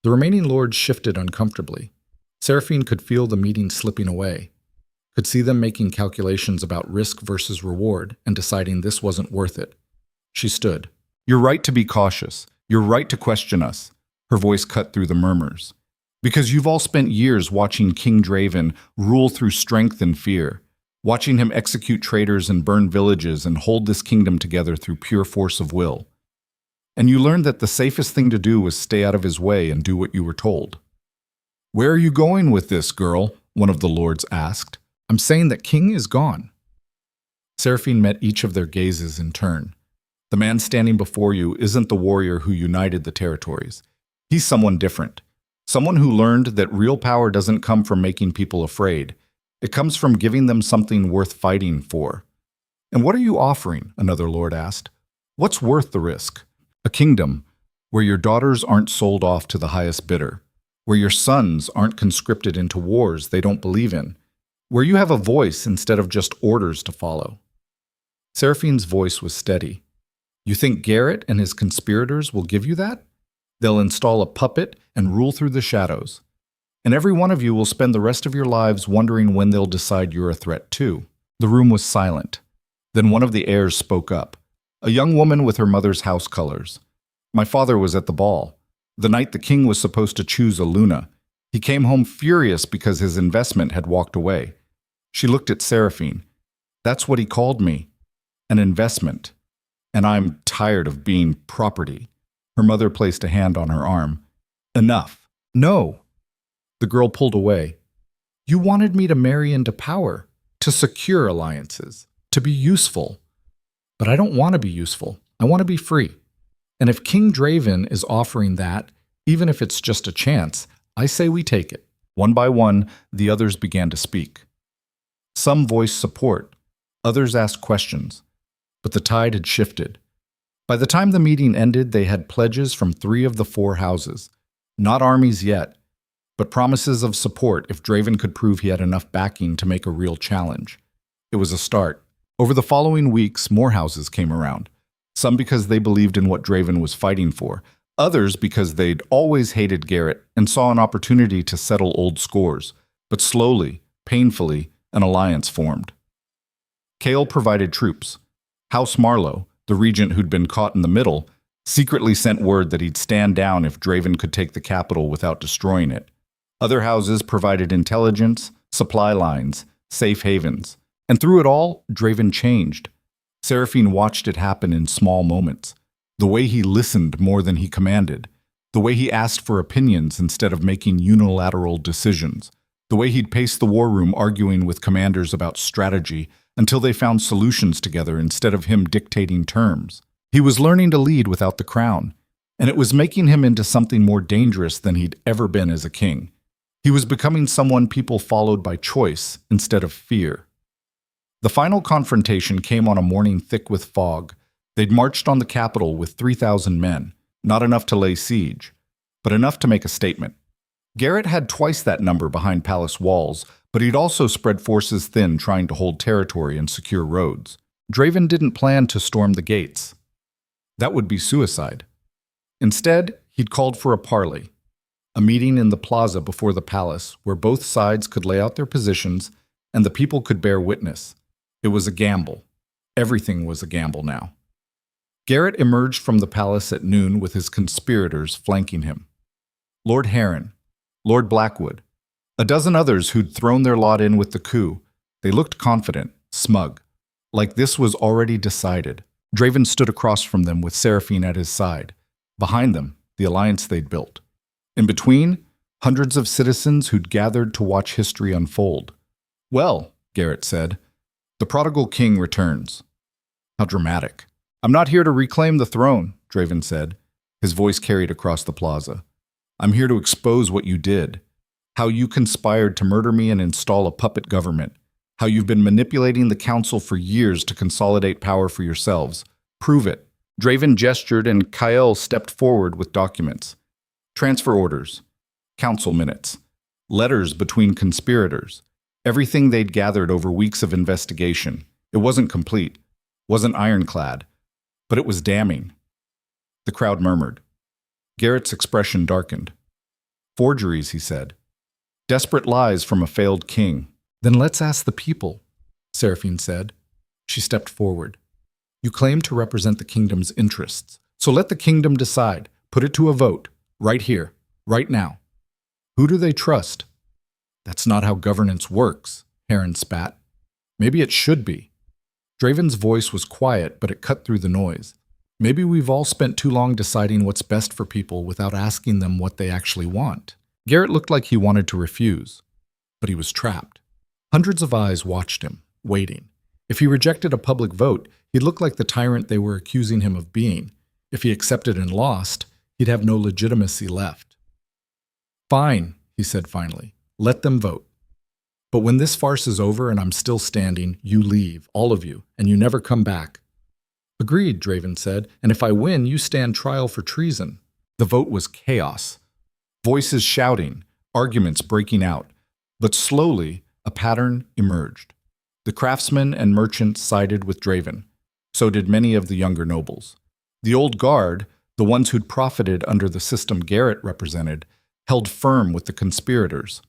Speaker 1: The remaining lords shifted uncomfortably. Seraphine could feel the meeting slipping away, could see them making calculations about risk versus reward and deciding this wasn't worth it. She stood. You're right to be cautious. You're right to question us. Her voice cut through the murmurs. Because you've all spent years watching King Draven rule through strength and fear, watching him execute traitors and burn villages and hold this kingdom together through pure force of will. And you learned that the safest thing to do was stay out of his way and do what you were told. Where are you going with this, girl? One of the lords asked. I'm saying that King is gone. Seraphine met each of their gazes in turn. The man standing before you isn't the warrior who united the territories. He's someone different. Someone who learned that real power doesn't come from making people afraid. It comes from giving them something worth fighting for. And what are you offering? Another lord asked. What's worth the risk? A kingdom where your daughters aren't sold off to the highest bidder, where your sons aren't conscripted into wars they don't believe in, where you have a voice instead of just orders to follow. Seraphine's voice was steady. You think Garrett and his conspirators will give you that? They'll install a puppet and rule through the shadows. And every one of you will spend the rest of your lives wondering when they'll decide you're a threat too. The room was silent. Then one of the heirs spoke up, a young woman with her mother's house colors. My father was at the ball. The night the king was supposed to choose a Luna. He came home furious because his investment had walked away. She looked at Seraphine. That's what he called me. An investment. And I'm tired of being property. Her mother placed a hand on her arm. Enough. No. The girl pulled away. You wanted me to marry into power, to secure alliances, to be useful. But I don't want to be useful. I want to be free. And if King Draven is offering that, even if it's just a chance, I say we take it. One by one, the others began to speak. Some voiced support. Others asked questions. But the tide had shifted. By the time the meeting ended, they had pledges from 3 of the 4 houses. Not armies yet, but promises of support if Draven could prove he had enough backing to make a real challenge. It was a start. Over the following weeks, more houses came around. Some because they believed in what Draven was fighting for. Others because they'd always hated Garrett and saw an opportunity to settle old scores. But slowly, painfully, an alliance formed. Kale provided troops. House Marlowe, the regent who'd been caught in the middle, secretly sent word that he'd stand down if Draven could take the capital without destroying it. Other houses provided intelligence, supply lines, safe havens. And through it all, Draven changed. Seraphine watched it happen in small moments. The way he listened more than he commanded. The way he asked for opinions instead of making unilateral decisions. The way he'd pace the war room arguing with commanders about strategy until they found solutions together instead of him dictating terms. He was learning to lead without the crown, and it was making him into something more dangerous than he'd ever been as a king. He was becoming someone people followed by choice instead of fear. The final confrontation came on a morning thick with fog. They'd marched on the capital with 3,000 men, not enough to lay siege, but enough to make a statement. Garrett had twice that number behind palace walls, but he'd also spread forces thin trying to hold territory and secure roads. Draven didn't plan to storm the gates. That would be suicide. Instead, he'd called for a parley, a meeting in the plaza before the palace where both sides could lay out their positions and the people could bear witness. It was a gamble. Everything was a gamble now. Garrett emerged from the palace at noon with his conspirators flanking him. Lord Heron, Lord Blackwood, a dozen others who'd thrown their lot in with the coup. They looked confident, smug, like this was already decided. Draven stood across from them with Seraphine at his side. Behind them, the alliance they'd built. In between, hundreds of citizens who'd gathered to watch history unfold. Well, Garrett said, the prodigal king returns. How dramatic. I'm not here to reclaim the throne, Draven said. His voice carried across the plaza. I'm here to expose what you did. How you conspired to murder me and install a puppet government. How you've been manipulating the council for years to consolidate power for yourselves. Prove it. Draven gestured and Kyle stepped forward with documents. Transfer orders. Council minutes. Letters between conspirators. Everything they'd gathered over weeks of investigation. It wasn't complete. Wasn't ironclad. But it was damning. The crowd murmured. Garrett's expression darkened. Forgeries, he said. Desperate lies from a failed king. Then let's ask the people, Seraphine said. She stepped forward. You claim to represent the kingdom's interests, so let the kingdom decide. Put it to a vote, right here, right now. Who do they trust? That's not how governance works, Heron spat. Maybe it should be. Draven's voice was quiet, but it cut through the noise. Maybe we've all spent too long deciding what's best for people without asking them what they actually want. Garrett looked like he wanted to refuse, but he was trapped. Hundreds of eyes watched him, waiting. If he rejected a public vote, he'd look like the tyrant they were accusing him of being. If he accepted and lost, he'd have no legitimacy left. Fine, he said finally. Let them vote. But when this farce is over and I'm still standing, you leave, all of you, and you never come back." "Agreed," Draven said, "and if I win, you stand trial for treason." The vote was chaos. Voices shouting, arguments breaking out. But slowly, a pattern emerged. The craftsmen and merchants sided with Draven. So did many of the younger nobles. The old guard, the ones who'd profited under the system Garrett represented, held firm with the conspirators.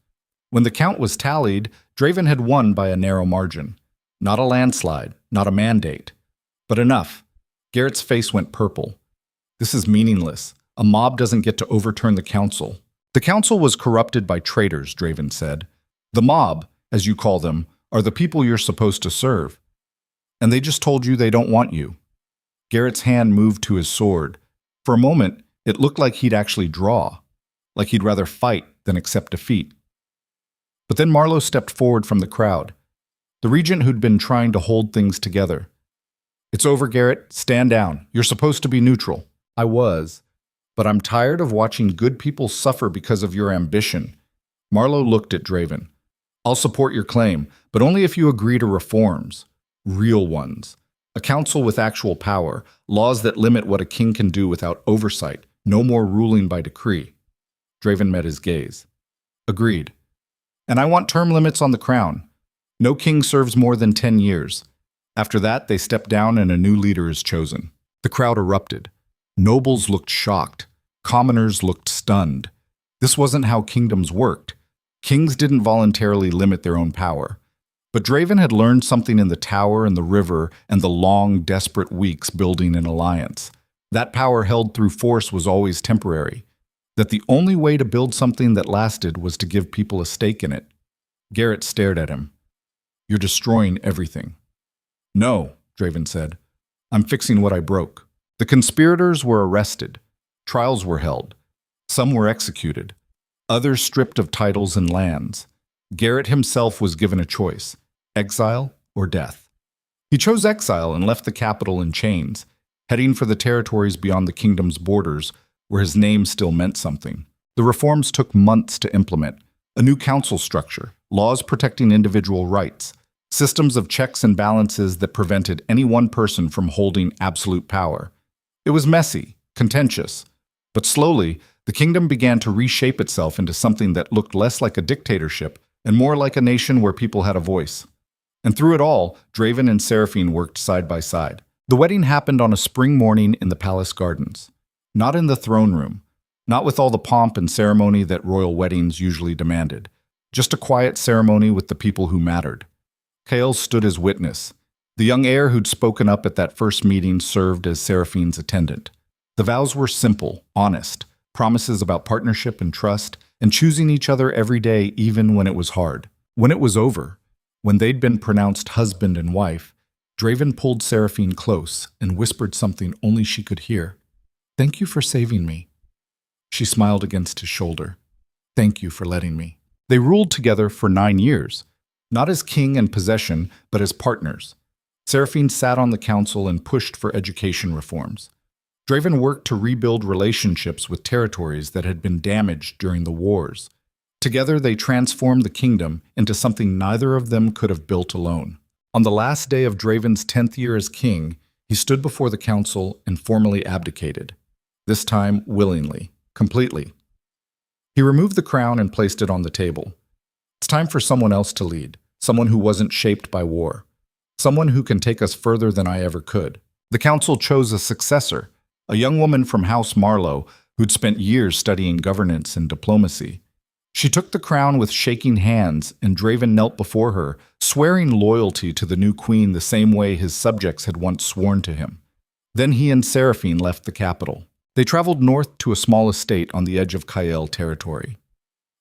Speaker 1: When the count was tallied, Draven had won by a narrow margin. Not a landslide, not a mandate. But enough. Garrett's face went purple. This is meaningless. A mob doesn't get to overturn the council. The council was corrupted by traitors, Draven said. The mob, as you call them, are the people you're supposed to serve. And they just told you they don't want you. Garrett's hand moved to his sword. For a moment, it looked like he'd actually draw, like he'd rather fight than accept defeat. But then Marlowe stepped forward from the crowd, the regent who'd been trying to hold things together. "It's over, Garrett. Stand down. You're supposed to be neutral." "I was, but I'm tired of watching good people suffer because of your ambition." Marlowe looked at Draven. "I'll support your claim, but only if you agree to reforms. Real ones. A council with actual power, laws that limit what a king can do without oversight, no more ruling by decree." Draven met his gaze. "Agreed. And I want term limits on the crown. No king serves more than 10 years. After that, they step down and a new leader is chosen." The crowd erupted. Nobles looked shocked. Commoners looked stunned. This wasn't how kingdoms worked. Kings didn't voluntarily limit their own power. But Draven had learned something in the tower and the river and the long, desperate weeks building an alliance. That power held through force was always temporary. That the only way to build something that lasted was to give people a stake in it. Garrett stared at him. "You're destroying everything." "No," Draven said. "I'm fixing what I broke." The conspirators were arrested. Trials were held. Some were executed. Others stripped of titles and lands. Garrett himself was given a choice: exile or death. He chose exile and left the capital in chains, heading for the territories beyond the kingdom's borders, where his name still meant something. The reforms took months to implement. A new council structure, laws protecting individual rights, systems of checks and balances that prevented any one person from holding absolute power. It was messy, contentious, but slowly, the kingdom began to reshape itself into something that looked less like a dictatorship and more like a nation where people had a voice. And through it all, Draven and Seraphine worked side by side. The wedding happened on a spring morning in the palace gardens. Not in the throne room, not with all the pomp and ceremony that royal weddings usually demanded. Just a quiet ceremony with the people who mattered. Kael stood as witness. The young heir who'd spoken up at that first meeting served as Seraphine's attendant. The vows were simple, honest, promises about partnership and trust, and choosing each other every day even when it was hard. When it was over, when they'd been pronounced husband and wife, Draven pulled Seraphine close and whispered something only she could hear. "Thank you for saving me." She smiled against his shoulder. "Thank you for letting me." They ruled together for 9 years, not as king and possession, but as partners. Seraphine sat on the council and pushed for education reforms. Draven worked to rebuild relationships with territories that had been damaged during the wars. Together, they transformed the kingdom into something neither of them could have built alone. On the last day of Draven's 10th year as king, he stood before the council and formally abdicated. This time, willingly, completely. He removed the crown and placed it on the table. It's time for someone else to lead, someone who wasn't shaped by war, someone who can take us further than I ever could. The council chose a successor, a young woman from House Marlowe who'd spent years studying governance and diplomacy. She took the crown with shaking hands, and Draven knelt before her, swearing loyalty to the new queen the same way his subjects had once sworn to him. Then he and Seraphine left the capital. They traveled north to a small estate on the edge of Kael territory.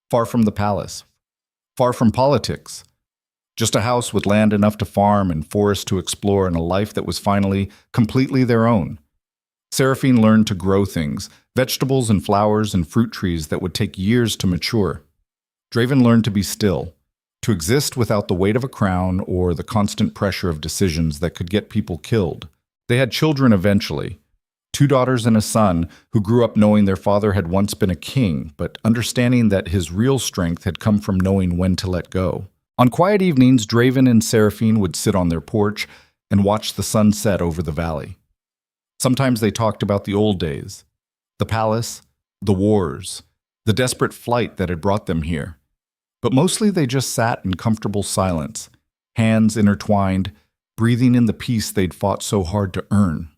Speaker 1: Far from the palace. Far from politics. Just a house with land enough to farm and forest to explore and a life that was finally completely their own. Seraphine learned to grow things, vegetables and flowers and fruit trees that would take years to mature. Draven learned to be still, to exist without the weight of a crown or the constant pressure of decisions that could get people killed. They had children eventually, 2 daughters and a son who grew up knowing their father had once been a king, but understanding that his real strength had come from knowing when to let go. On quiet evenings, Draven and Seraphine would sit on their porch and watch the sun set over the valley. Sometimes they talked about the old days, the palace, the wars, the desperate flight that had brought them here. But mostly they just sat in comfortable silence, hands intertwined, breathing in the peace they'd fought so hard to earn.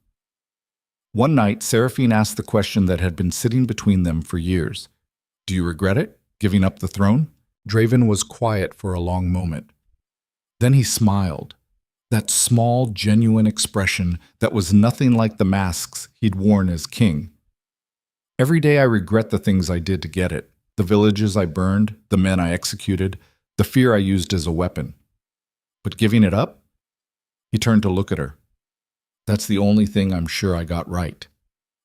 Speaker 1: One night, Seraphine asked the question that had been sitting between them for years. "Do you regret it, giving up the throne?" Draven was quiet for a long moment. Then he smiled, that small, genuine expression that was nothing like the masks he'd worn as king. "Every day I regret the things I did to get it, the villages I burned, the men I executed, the fear I used as a weapon. But giving it up?" He turned to look at her. "That's the only thing I'm sure I got right.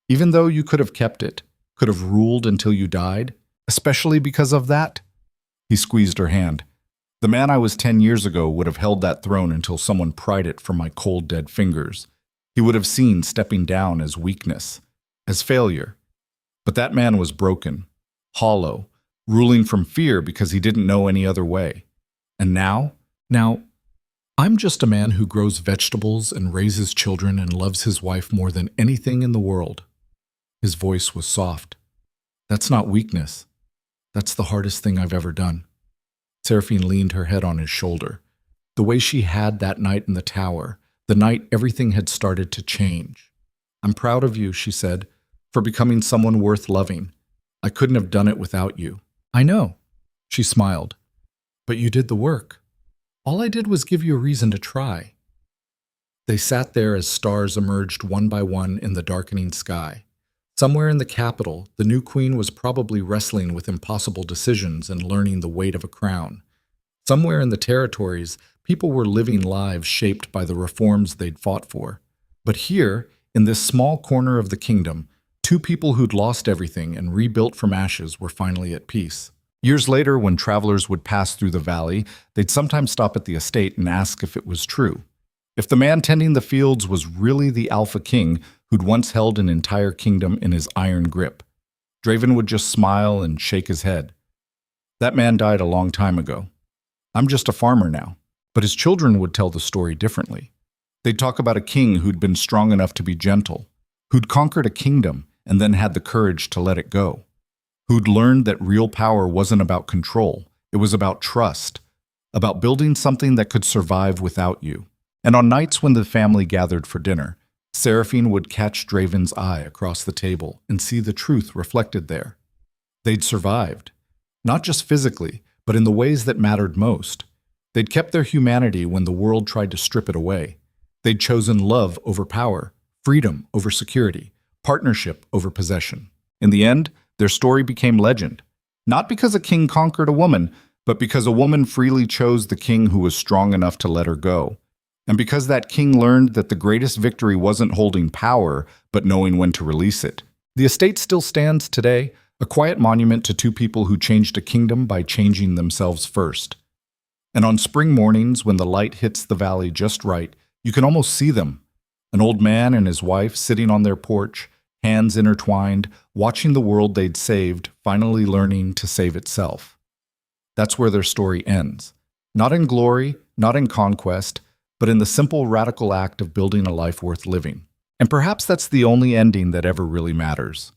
Speaker 1: Even though you could have kept it, could have ruled until you died, especially because of that." He squeezed her hand. "The man I was 10 years ago would have held that throne until someone pried it from my cold, dead fingers. He would have seen stepping down as weakness, as failure. But that man was broken, hollow, ruling from fear because he didn't know any other way. And now, I'm just a man who grows vegetables and raises children and loves his wife more than anything in the world." His voice was soft. "That's not weakness. That's the hardest thing I've ever done." Seraphine leaned her head on his shoulder. The way she had that night in the tower, the night everything had started to change. "I'm proud of you," she said, "for becoming someone worth loving. I couldn't have done it without you." "I know," she smiled. "But you did the work. All I did was give you a reason to try." They sat there as stars emerged one by one in the darkening sky. Somewhere in the capital, the new queen was probably wrestling with impossible decisions and learning the weight of a crown. Somewhere in the territories, people were living lives shaped by the reforms they'd fought for. But here, in this small corner of the kingdom, two people who'd lost everything and rebuilt from ashes were finally at peace. Years later, when travelers would pass through the valley, they'd sometimes stop at the estate and ask if it was true. If the man tending the fields was really the Alpha King who'd once held an entire kingdom in his iron grip. Draven would just smile and shake his head. "That man died a long time ago. I'm just a farmer now." But his children would tell the story differently. They'd talk about a king who'd been strong enough to be gentle, who'd conquered a kingdom and then had the courage to let it go, who'd learned that real power wasn't about control, it was about trust, about building something that could survive without you. And on nights when the family gathered for dinner, Seraphine would catch Draven's eye across the table and see the truth reflected there. They'd survived, not just physically, but in the ways that mattered most. They'd kept their humanity when the world tried to strip it away. They'd chosen love over power, freedom over security, partnership over possession. In the end, their story became legend, not because a king conquered a woman, but because a woman freely chose the king who was strong enough to let her go. And because that king learned that the greatest victory wasn't holding power, but knowing when to release it. The estate still stands today, a quiet monument to two people who changed a kingdom by changing themselves first. And on spring mornings, when the light hits the valley just right, you can almost see them. An old man and his wife sitting on their porch, hands intertwined, watching the world they'd saved, finally learning to save itself. That's where their story ends. Not in glory, not in conquest, but in the simple, radical act of building a life worth living. And perhaps that's the only ending that ever really matters.